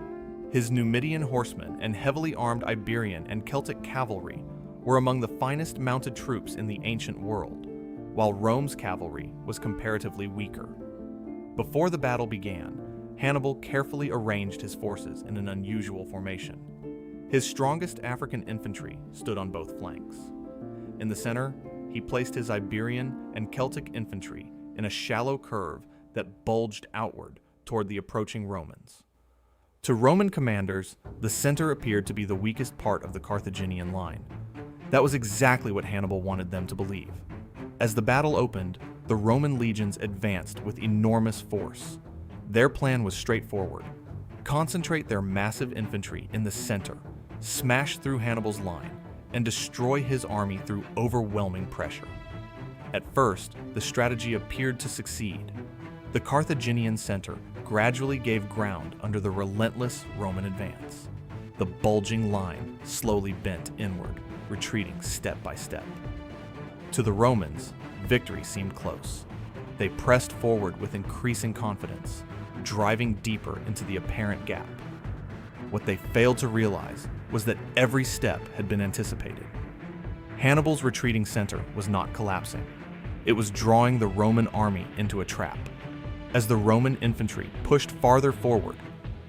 His Numidian horsemen and heavily armed Iberian and Celtic cavalry were among the finest mounted troops in the ancient world, while Rome's cavalry was comparatively weaker. Before the battle began, Hannibal carefully arranged his forces in an unusual formation. His strongest African infantry stood on both flanks. In the center, he placed his Iberian and Celtic infantry in a shallow curve that bulged outward toward the approaching Romans. To Roman commanders, the center appeared to be the weakest part of the Carthaginian line. That was exactly what Hannibal wanted them to believe. As the battle opened, the Roman legions advanced with enormous force. Their plan was straightforward: concentrate their massive infantry in the center, smash through Hannibal's line, and destroy his army through overwhelming pressure. At first, the strategy appeared to succeed. The Carthaginian center gradually gave ground under the relentless Roman advance. The bulging line slowly bent inward, retreating step by step. To the Romans, victory seemed close. They pressed forward with increasing confidence, driving deeper into the apparent gap. What they failed to realize was that every step had been anticipated. Hannibal's retreating center was not collapsing. It was drawing the Roman army into a trap. As the Roman infantry pushed farther forward,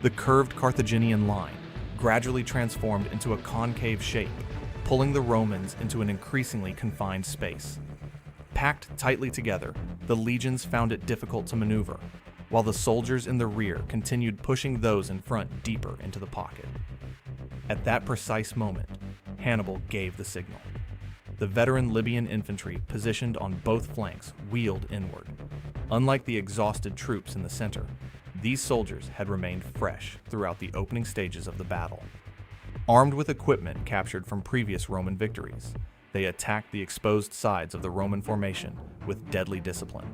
the curved Carthaginian line gradually transformed into a concave shape, pulling the Romans into an increasingly confined space. Packed tightly together, the legions found it difficult to maneuver, while the soldiers in the rear continued pushing those in front deeper into the pocket. At that precise moment, Hannibal gave the signal. The veteran Libyan infantry positioned on both flanks wheeled inward. Unlike the exhausted troops in the center, these soldiers had remained fresh throughout the opening stages of the battle. Armed with equipment captured from previous Roman victories, they attacked the exposed sides of the Roman formation with deadly discipline.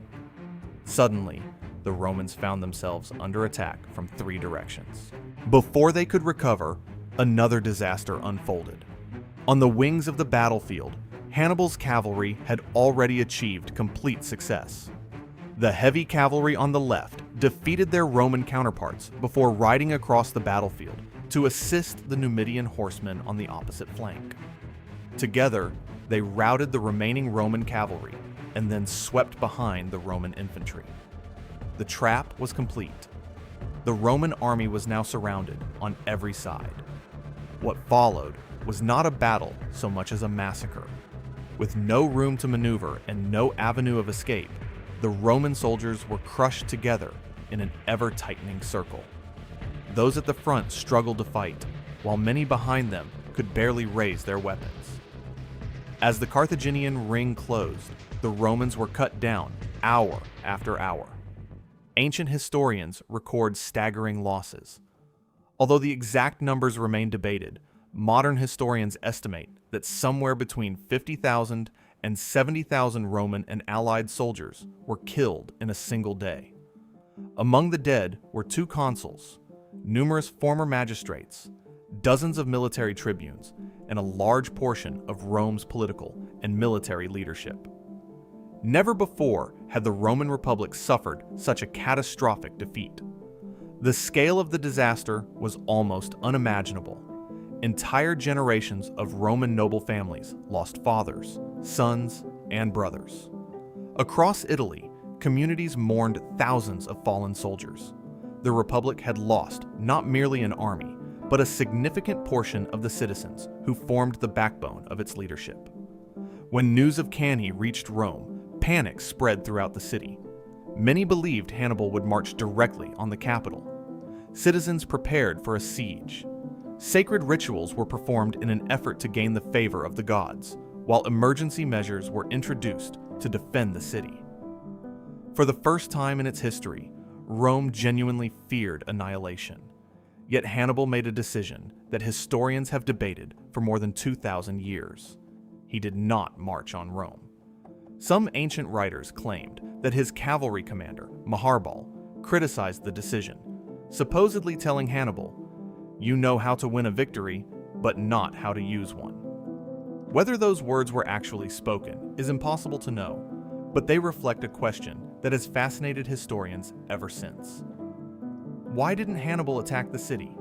Suddenly, the Romans found themselves under attack from 3 directions. Before they could recover, another disaster unfolded. On the wings of the battlefield, Hannibal's cavalry had already achieved complete success. The heavy cavalry on the left defeated their Roman counterparts before riding across the battlefield to assist the Numidian horsemen on the opposite flank. Together, they routed the remaining Roman cavalry and then swept behind the Roman infantry. The trap was complete. The Roman army was now surrounded on every side. What followed was not a battle so much as a massacre. With no room to maneuver and no avenue of escape, the Roman soldiers were crushed together in an ever-tightening circle. Those at the front struggled to fight, while many behind them could barely raise their weapons. As the Carthaginian ring closed, the Romans were cut down hour after hour. Ancient historians record staggering losses. Although the exact numbers remain debated, modern historians estimate that somewhere between 50,000 and 70,000 Roman and Allied soldiers were killed in a single day. Among the dead were 2 consuls, numerous former magistrates, dozens of military tribunes, and a large portion of Rome's political and military leadership. Never before had the Roman Republic suffered such a catastrophic defeat. The scale of the disaster was almost unimaginable. Entire generations of Roman noble families lost fathers, sons, and brothers. Across Italy, communities mourned thousands of fallen soldiers. The Republic had lost not merely an army, but a significant portion of the citizens who formed the backbone of its leadership. When news of Cannae reached Rome, panic spread throughout the city. Many believed Hannibal would march directly on the capital. Citizens prepared for a siege. Sacred rituals were performed in an effort to gain the favor of the gods, while emergency measures were introduced to defend the city. For the first time in its history, Rome genuinely feared annihilation. Yet Hannibal made a decision that historians have debated for more than 2,000 years. He did not march on Rome. Some ancient writers claimed that his cavalry commander, Maharbal, criticized the decision, supposedly telling Hannibal, "You know how to win a victory, but not how to use one." Whether those words were actually spoken is impossible to know, but they reflect a question that has fascinated historians ever since. Why didn't Hannibal attack the city?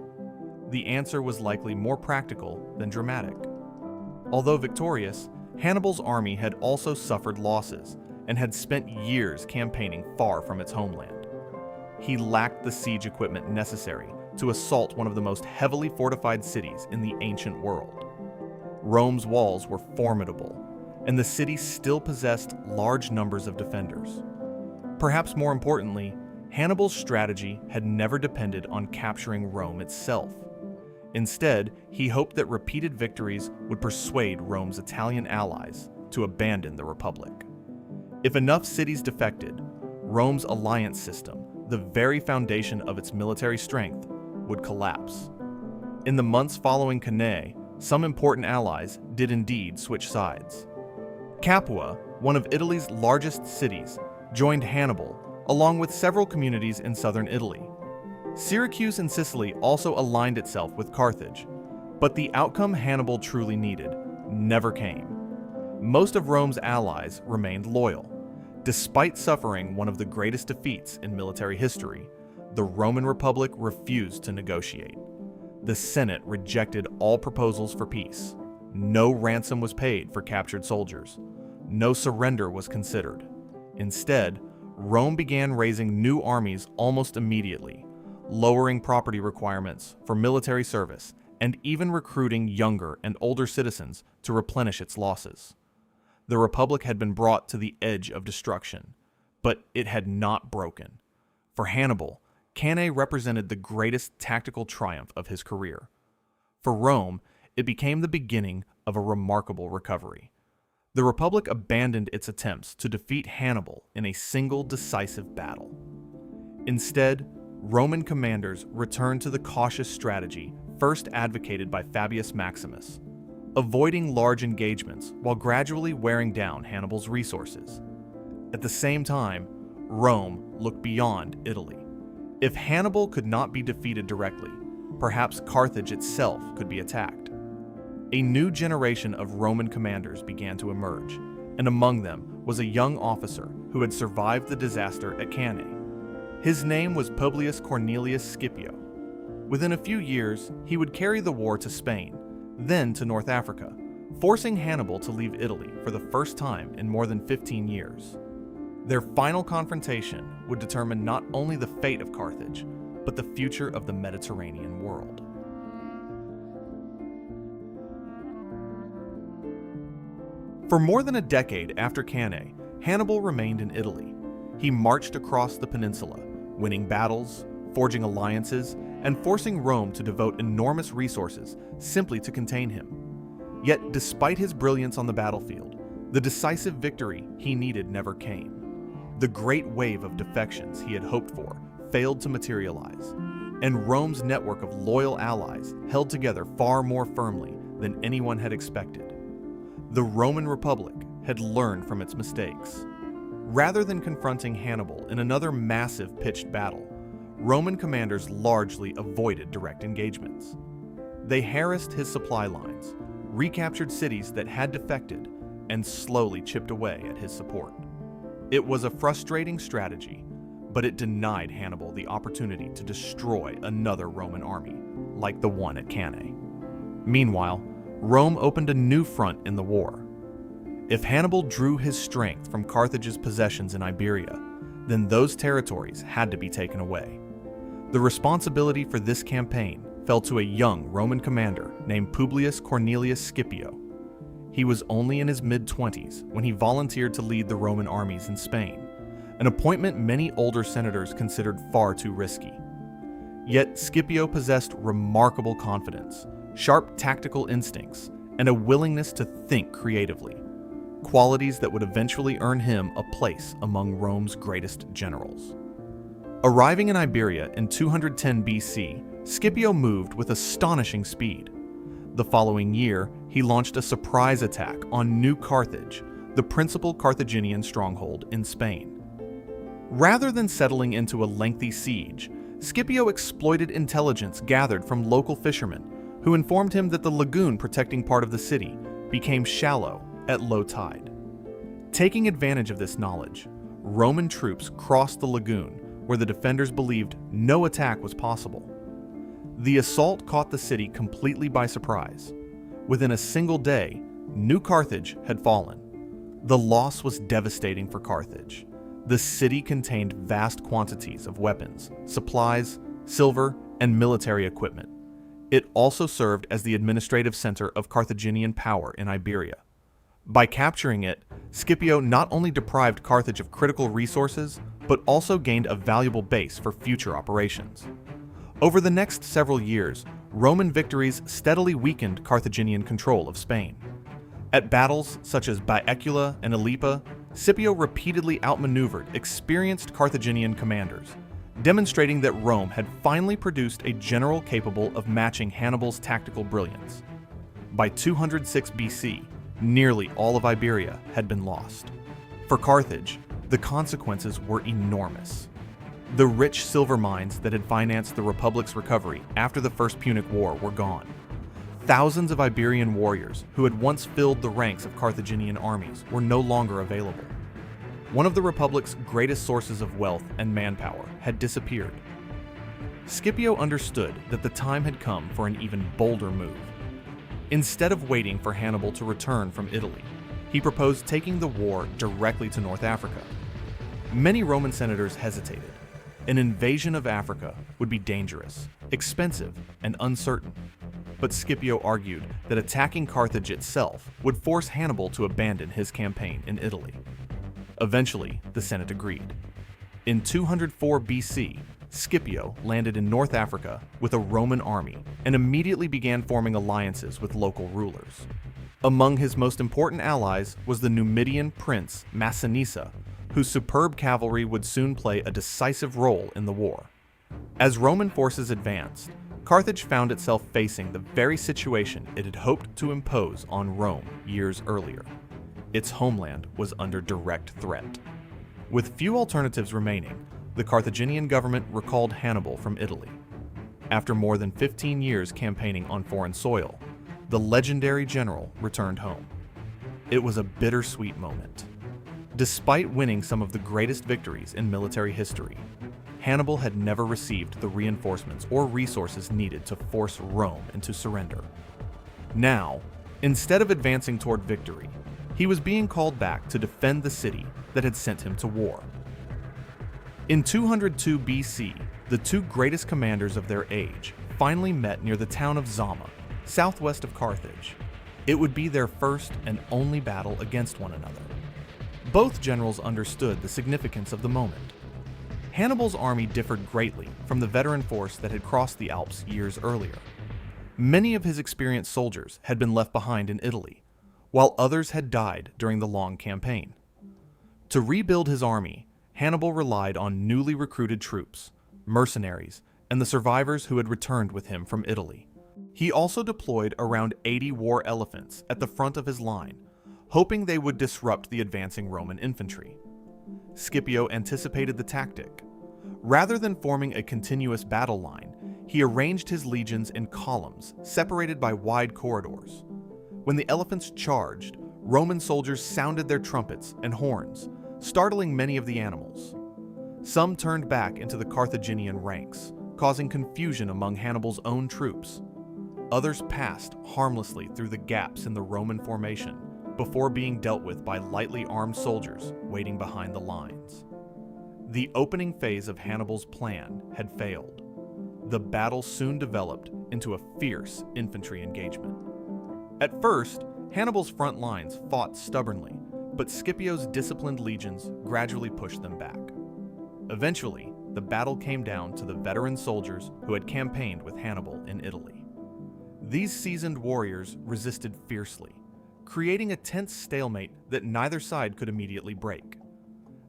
The answer was likely more practical than dramatic. Although victorious, Hannibal's army had also suffered losses and had spent years campaigning far from its homeland. He lacked the siege equipment necessary to assault one of the most heavily fortified cities in the ancient world. Rome's walls were formidable, and the city still possessed large numbers of defenders. Perhaps more importantly, Hannibal's strategy had never depended on capturing Rome itself. Instead, he hoped that repeated victories would persuade Rome's Italian allies to abandon the Republic. If enough cities defected, Rome's alliance system, the very foundation of its military strength, would collapse. In the months following Cannae, some important allies did indeed switch sides. Capua, one of Italy's largest cities, joined Hannibal, along with several communities in southern Italy. Syracuse and Sicily also aligned itself with Carthage, but the outcome Hannibal truly needed never came. Most of Rome's allies remained loyal. Despite suffering one of the greatest defeats in military history, the Roman Republic refused to negotiate. The Senate rejected all proposals for peace. No ransom was paid for captured soldiers. No surrender was considered. Instead, Rome began raising new armies almost immediately, lowering property requirements for military service, and even recruiting younger and older citizens to replenish its losses. The Republic had been brought to the edge of destruction, but it had not broken. For Hannibal, Cannae represented the greatest tactical triumph of his career. For Rome, it became the beginning of a remarkable recovery. The Republic abandoned its attempts to defeat Hannibal in a single decisive battle. Instead, Roman commanders returned to the cautious strategy first advocated by Fabius Maximus, avoiding large engagements while gradually wearing down Hannibal's resources. At the same time, Rome looked beyond Italy. If Hannibal could not be defeated directly, perhaps Carthage itself could be attacked. A new generation of Roman commanders began to emerge, and among them was a young officer who had survived the disaster at Cannae. His name was Publius Cornelius Scipio. Within a few years, he would carry the war to Spain, then to North Africa, forcing Hannibal to leave Italy for the first time in more than 15 years. Their final confrontation would determine not only the fate of Carthage, but the future of the Mediterranean world. For more than a decade after Cannae, Hannibal remained in Italy. He marched across the peninsula, winning battles, forging alliances, and forcing Rome to devote enormous resources simply to contain him. Yet, despite his brilliance on the battlefield, the decisive victory he needed never came. The great wave of defections he had hoped for failed to materialize, and Rome's network of loyal allies held together far more firmly than anyone had expected. The Roman Republic had learned from its mistakes. Rather than confronting Hannibal in another massive pitched battle, Roman commanders largely avoided direct engagements. They harassed his supply lines, recaptured cities that had defected, and slowly chipped away at his support. It was a frustrating strategy, but it denied Hannibal the opportunity to destroy another Roman army, like the one at Cannae. Meanwhile, Rome opened a new front in the war. If Hannibal drew his strength from Carthage's possessions in Iberia, then those territories had to be taken away. The responsibility for this campaign fell to a young Roman commander named Publius Cornelius Scipio. He was only in his mid-20s when he volunteered to lead the Roman armies in Spain, an appointment many older senators considered far too risky. Yet Scipio possessed remarkable confidence, sharp tactical instincts, and a willingness to think creatively, qualities that would eventually earn him a place among Rome's greatest generals. Arriving in Iberia in 210 BC, Scipio moved with astonishing speed. The following year, he launched a surprise attack on New Carthage, the principal Carthaginian stronghold in Spain. Rather than settling into a lengthy siege, Scipio exploited intelligence gathered from local fishermen who informed him that the lagoon protecting part of the city became shallow at low tide. Taking advantage of this knowledge, Roman troops crossed the lagoon where the defenders believed no attack was possible. The assault caught the city completely by surprise. Within a single day, New Carthage had fallen. The loss was devastating for Carthage. The city contained vast quantities of weapons, supplies, silver, and military equipment. It also served as the administrative center of Carthaginian power in Iberia. By capturing it, Scipio not only deprived Carthage of critical resources, but also gained a valuable base for future operations. Over the next several years, Roman victories steadily weakened Carthaginian control of Spain. At battles such as Baecula and Ilipa, Scipio repeatedly outmaneuvered experienced Carthaginian commanders, demonstrating that Rome had finally produced a general capable of matching Hannibal's tactical brilliance. By 206 BC, nearly all of Iberia had been lost. For Carthage, the consequences were enormous. The rich silver mines that had financed the Republic's recovery after the First Punic War were gone. Thousands of Iberian warriors who had once filled the ranks of Carthaginian armies were no longer available. One of the Republic's greatest sources of wealth and manpower had disappeared. Scipio understood that the time had come for an even bolder move. Instead of waiting for Hannibal to return from Italy, he proposed taking the war directly to North Africa. Many Roman senators hesitated. An invasion of Africa would be dangerous, expensive, and uncertain. But Scipio argued that attacking Carthage itself would force Hannibal to abandon his campaign in Italy. Eventually, the Senate agreed. In 204 BC, Scipio landed in North Africa with a Roman army and immediately began forming alliances with local rulers. Among his most important allies was the Numidian prince Massinissa, whose superb cavalry would soon play a decisive role in the war. As Roman forces advanced, Carthage found itself facing the very situation it had hoped to impose on Rome years earlier. Its homeland was under direct threat. With few alternatives remaining, the Carthaginian government recalled Hannibal from Italy. After more than 15 years campaigning on foreign soil, the legendary general returned home. It was a bittersweet moment. Despite winning some of the greatest victories in military history, Hannibal had never received the reinforcements or resources needed to force Rome into surrender. Now, instead of advancing toward victory, he was being called back to defend the city that had sent him to war. In 202 BC, the two greatest commanders of their age finally met near the town of Zama, southwest of Carthage. It would be their first and only battle against one another. Both generals understood the significance of the moment. Hannibal's army differed greatly from the veteran force that had crossed the Alps years earlier. Many of his experienced soldiers had been left behind in Italy, while others had died during the long campaign. To rebuild his army, Hannibal relied on newly recruited troops, mercenaries, and the survivors who had returned with him from Italy. He also deployed around 80 war elephants at the front of his line, hoping they would disrupt the advancing Roman infantry. Scipio anticipated the tactic. Rather than forming a continuous battle line, he arranged his legions in columns separated by wide corridors. When the elephants charged, Roman soldiers sounded their trumpets and horns, startling many of the animals. Some turned back into the Carthaginian ranks, causing confusion among Hannibal's own troops. Others passed harmlessly through the gaps in the Roman formation before being dealt with by lightly armed soldiers waiting behind the lines. The opening phase of Hannibal's plan had failed. The battle soon developed into a fierce infantry engagement. At first, Hannibal's front lines fought stubbornly, but Scipio's disciplined legions gradually pushed them back. Eventually, the battle came down to the veteran soldiers who had campaigned with Hannibal in Italy. These seasoned warriors resisted fiercely, creating a tense stalemate that neither side could immediately break.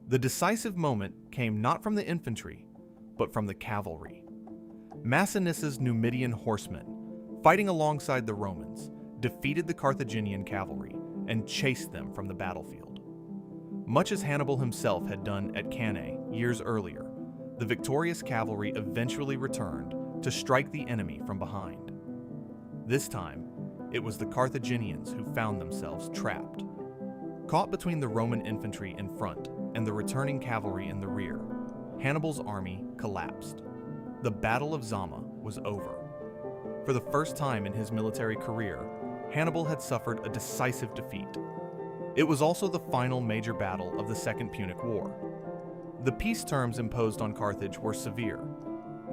The decisive moment came not from the infantry, but from the cavalry. Massinissa's Numidian horsemen, fighting alongside the Romans, defeated the Carthaginian cavalry and chased them from the battlefield. Much as Hannibal himself had done at Cannae years earlier, the victorious cavalry eventually returned to strike the enemy from behind. This time, it was the Carthaginians who found themselves trapped. Caught between the Roman infantry in front and the returning cavalry in the rear, Hannibal's army collapsed. The Battle of Zama was over. For the first time in his military career, Hannibal had suffered a decisive defeat. It was also the final major battle of the Second Punic War. The peace terms imposed on Carthage were severe.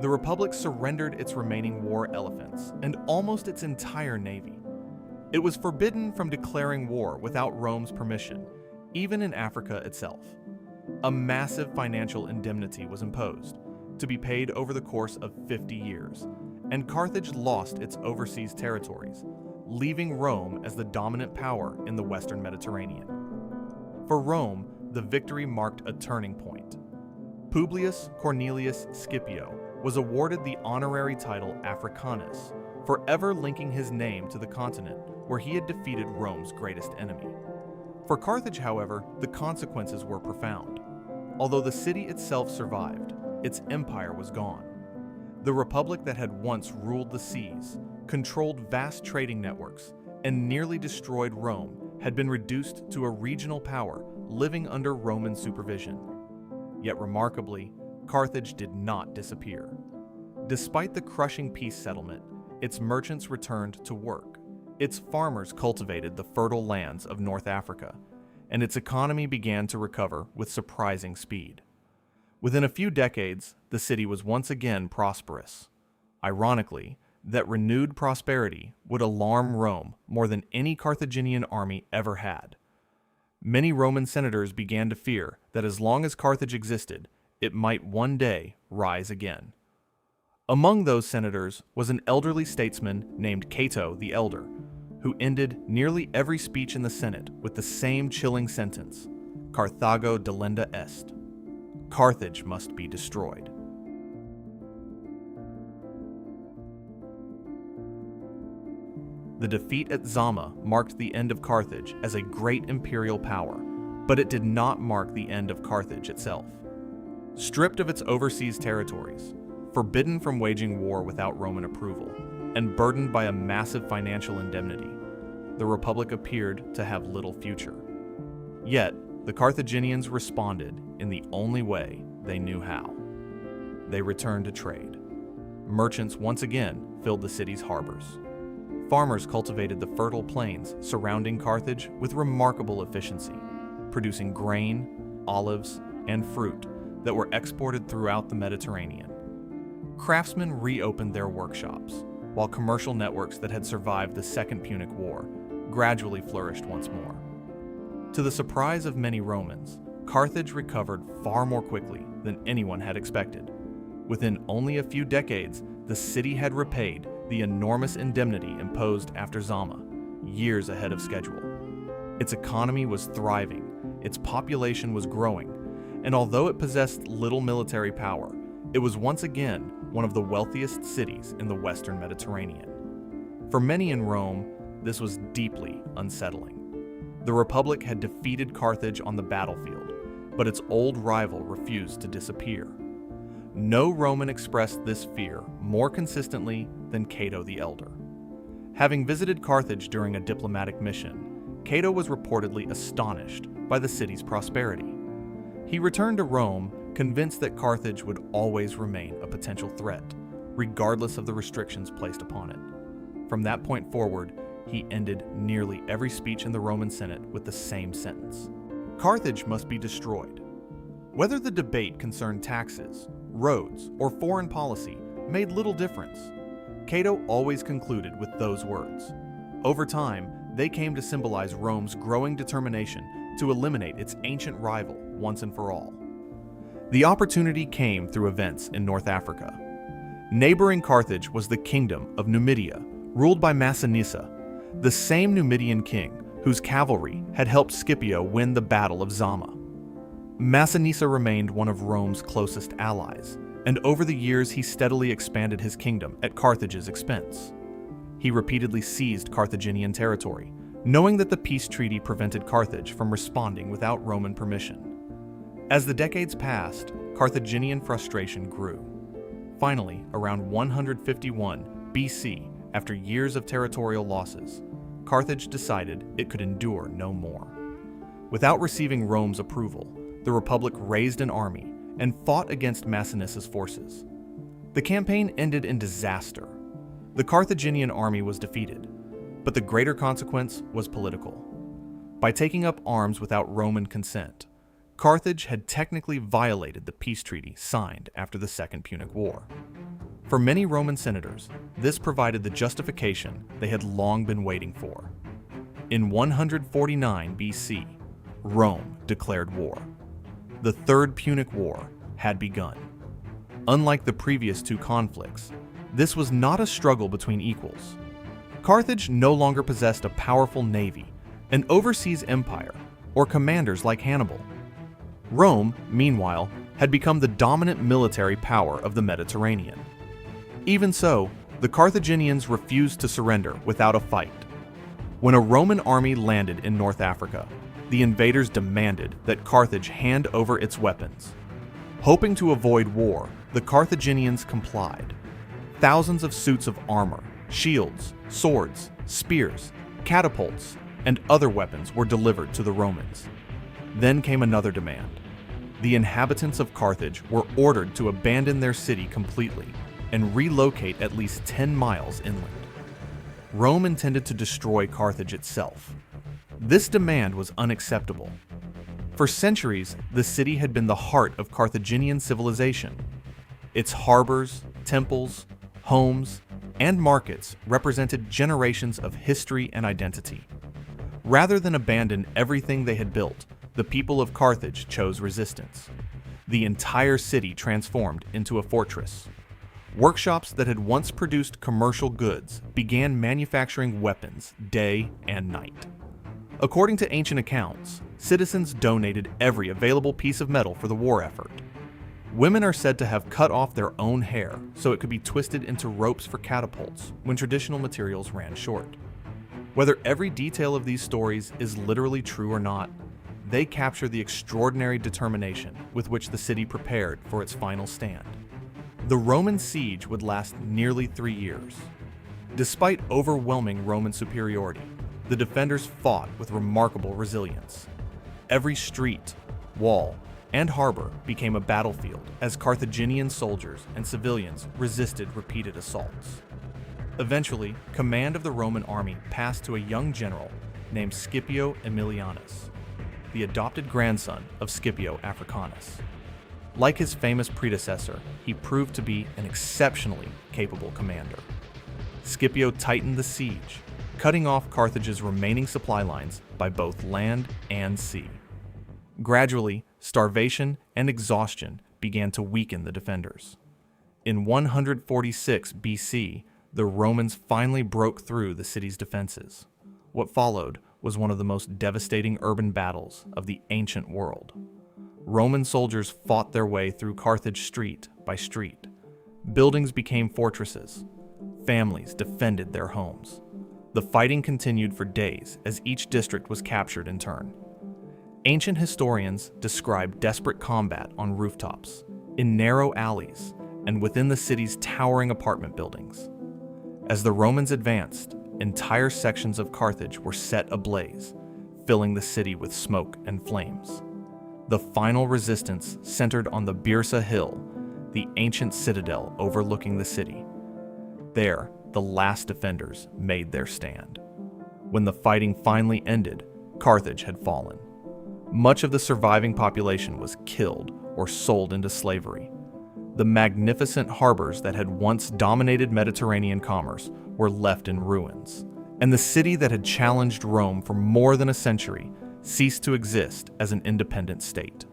The Republic surrendered its remaining war elephants and almost its entire navy. It was forbidden from declaring war without Rome's permission, even in Africa itself. A massive financial indemnity was imposed, to be paid over the course of 50 years, and Carthage lost its overseas territories, leaving Rome as the dominant power in the Western Mediterranean. For Rome, the victory marked a turning point. Publius Cornelius Scipio was awarded the honorary title Africanus, forever linking his name to the continent where he had defeated Rome's greatest enemy. For Carthage, however, the consequences were profound. Although the city itself survived, its empire was gone. The republic that had once ruled the seas, controlled vast trading networks, and nearly destroyed Rome had been reduced to a regional power living under Roman supervision. Yet remarkably, Carthage did not disappear. Despite the crushing peace settlement, its merchants returned to work. Its farmers cultivated the fertile lands of North Africa, and its economy began to recover with surprising speed. Within a few decades, the city was once again prosperous. Ironically, that renewed prosperity would alarm Rome more than any Carthaginian army ever had. Many Roman senators began to fear that as long as Carthage existed, it might one day rise again. Among those senators was an elderly statesman named Cato the Elder, who ended nearly every speech in the Senate with the same chilling sentence: Carthago delenda est. Carthage must be destroyed. The defeat at Zama marked the end of Carthage as a great imperial power, but it did not mark the end of Carthage itself. Stripped of its overseas territories, forbidden from waging war without Roman approval, and burdened by a massive financial indemnity, the Republic appeared to have little future. Yet, the Carthaginians responded in the only way they knew how. They returned to trade. Merchants once again filled the city's harbors. Farmers cultivated the fertile plains surrounding Carthage with remarkable efficiency, producing grain, olives, and fruit that were exported throughout the Mediterranean. craftsmen reopened their workshops, while commercial networks that had survived the Second Punic War gradually flourished once more. To the surprise of many Romans, Carthage recovered far more quickly than anyone had expected. Within only a few decades, the city had repaid the enormous indemnity imposed after Zama, years ahead of schedule. Its economy was thriving, its population was growing, and although it possessed little military power, it was once again one of the wealthiest cities in the Western Mediterranean. For many in Rome, this was deeply unsettling. The Republic had defeated Carthage on the battlefield, but its old rival refused to disappear. No Roman expressed this fear more consistently than Cato the Elder. Having visited Carthage during a diplomatic mission, Cato was reportedly astonished by the city's prosperity. He returned to Rome convinced that Carthage would always remain a potential threat, regardless of the restrictions placed upon it. From that point forward, he ended nearly every speech in the Roman Senate with the same sentence: Carthage must be destroyed. Whether the debate concerned taxes, roads, or foreign policy made little difference. Cato always concluded with those words. Over time, they came to symbolize Rome's growing determination to eliminate its ancient rival once and for all. The opportunity came through events in North Africa. Neighboring Carthage was the kingdom of Numidia, ruled by Massinissa, the same Numidian king whose cavalry had helped Scipio win the Battle of Zama. Massinissa remained one of Rome's closest allies, and over the years he steadily expanded his kingdom at Carthage's expense. He repeatedly seized Carthaginian territory, knowing that the peace treaty prevented Carthage from responding without Roman permission. As the decades passed, Carthaginian frustration grew. Finally, around 151 BC, after years of territorial losses, Carthage decided it could endure no more. Without receiving Rome's approval, the Republic raised an army and fought against Massinissa's forces. The campaign ended in disaster. The Carthaginian army was defeated, but the greater consequence was political. By taking up arms without Roman consent, Carthage had technically violated the peace treaty signed after the Second Punic War. For many Roman senators, this provided the justification they had long been waiting for. In 149 BC, Rome declared war. The Third Punic War had begun. Unlike the previous two conflicts, this was not a struggle between equals. Carthage no longer possessed a powerful navy, an overseas empire, or commanders like Hannibal. Rome, meanwhile, had become the dominant military power of the Mediterranean. Even so, the Carthaginians refused to surrender without a fight. When a Roman army landed in North Africa, the invaders demanded that Carthage hand over its weapons. Hoping to avoid war, the Carthaginians complied. Thousands of suits of armor, shields, swords, spears, catapults, and other weapons were delivered to the Romans. Then came another demand. The inhabitants of Carthage were ordered to abandon their city completely and relocate at least 10 miles inland. Rome intended to destroy Carthage itself. This demand was unacceptable. For centuries, the city had been the heart of Carthaginian civilization. Its harbors, temples, homes, and markets represented generations of history and identity. Rather than abandon everything they had built, the people of Carthage chose resistance. The entire city transformed into a fortress. Workshops that had once produced commercial goods began manufacturing weapons day and night. According to ancient accounts, citizens donated every available piece of metal for the war effort. Women are said to have cut off their own hair so it could be twisted into ropes for catapults when traditional materials ran short. Whether every detail of these stories is literally true or not, they capture the extraordinary determination with which the city prepared for its final stand. The Roman siege would last nearly 3 years. Despite overwhelming Roman superiority, the defenders fought with remarkable resilience. Every street, wall, and harbor became a battlefield as Carthaginian soldiers and civilians resisted repeated assaults. Eventually, command of the Roman army passed to a young general named Scipio Aemilianus, the adopted grandson of Scipio Africanus. Like his famous predecessor, he proved to be an exceptionally capable commander. Scipio tightened the siege, cutting off Carthage's remaining supply lines by both land and sea. Gradually, starvation and exhaustion began to weaken the defenders. In 146 BC, the Romans finally broke through the city's defenses. What followed was one of the most devastating urban battles of the ancient world. Roman soldiers fought their way through Carthage street by street. Buildings became fortresses. Families defended their homes. The fighting continued for days as each district was captured in turn. Ancient historians describe desperate combat on rooftops, in narrow alleys, and within the city's towering apartment buildings. As the Romans advanced, entire sections of Carthage were set ablaze, filling the city with smoke and flames. The final resistance centered on the Byrsa Hill, the ancient citadel overlooking the city. There, the last defenders made their stand. When the fighting finally ended, Carthage had fallen. Much of the surviving population was killed or sold into slavery. The magnificent harbors that had once dominated Mediterranean commerce were left in ruins, and the city that had challenged Rome for more than a century ceased to exist as an independent state.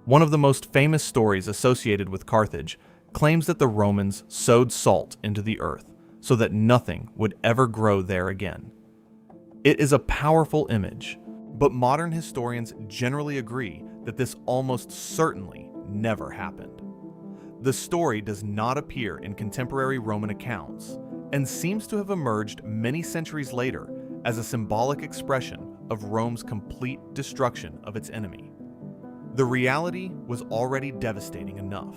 One of the most famous stories associated with Carthage claims that the Romans sowed salt into the earth so that nothing would ever grow there again. It is a powerful image, but modern historians generally agree that this almost certainly never happened. The story does not appear in contemporary Roman accounts and seems to have emerged many centuries later as a symbolic expression of Rome's complete destruction of its enemy. The reality was already devastating enough.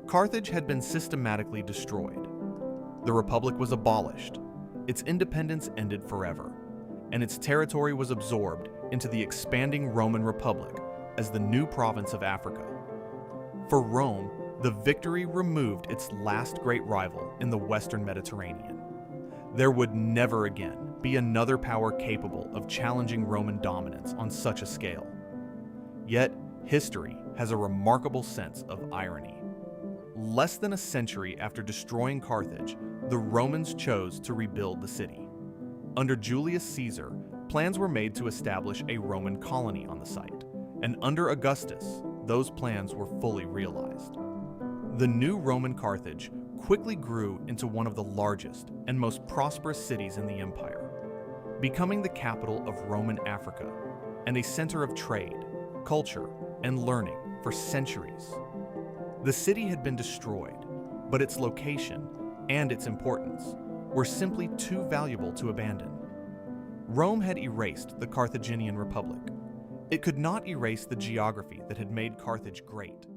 Carthage had been systematically destroyed. The Republic was abolished, its independence ended forever, and its territory was absorbed into the expanding Roman Republic as the new province of Africa. For Rome, the victory removed its last great rival in the Western Mediterranean. There would never again be another power capable of challenging Roman dominance on such a scale. Yet, history has a remarkable sense of irony. Less than a century after destroying Carthage, the Romans chose to rebuild the city. Under Julius Caesar, plans were made to establish a Roman colony on the site, and under Augustus, those plans were fully realized. The new Roman Carthage quickly grew into one of the largest and most prosperous cities in the empire, becoming the capital of Roman Africa and a center of trade, culture, and learning for centuries. The city had been destroyed, but its location and its importance were simply too valuable to abandon. Rome had erased the Carthaginian Republic. It could not erase the geography that had made Carthage great.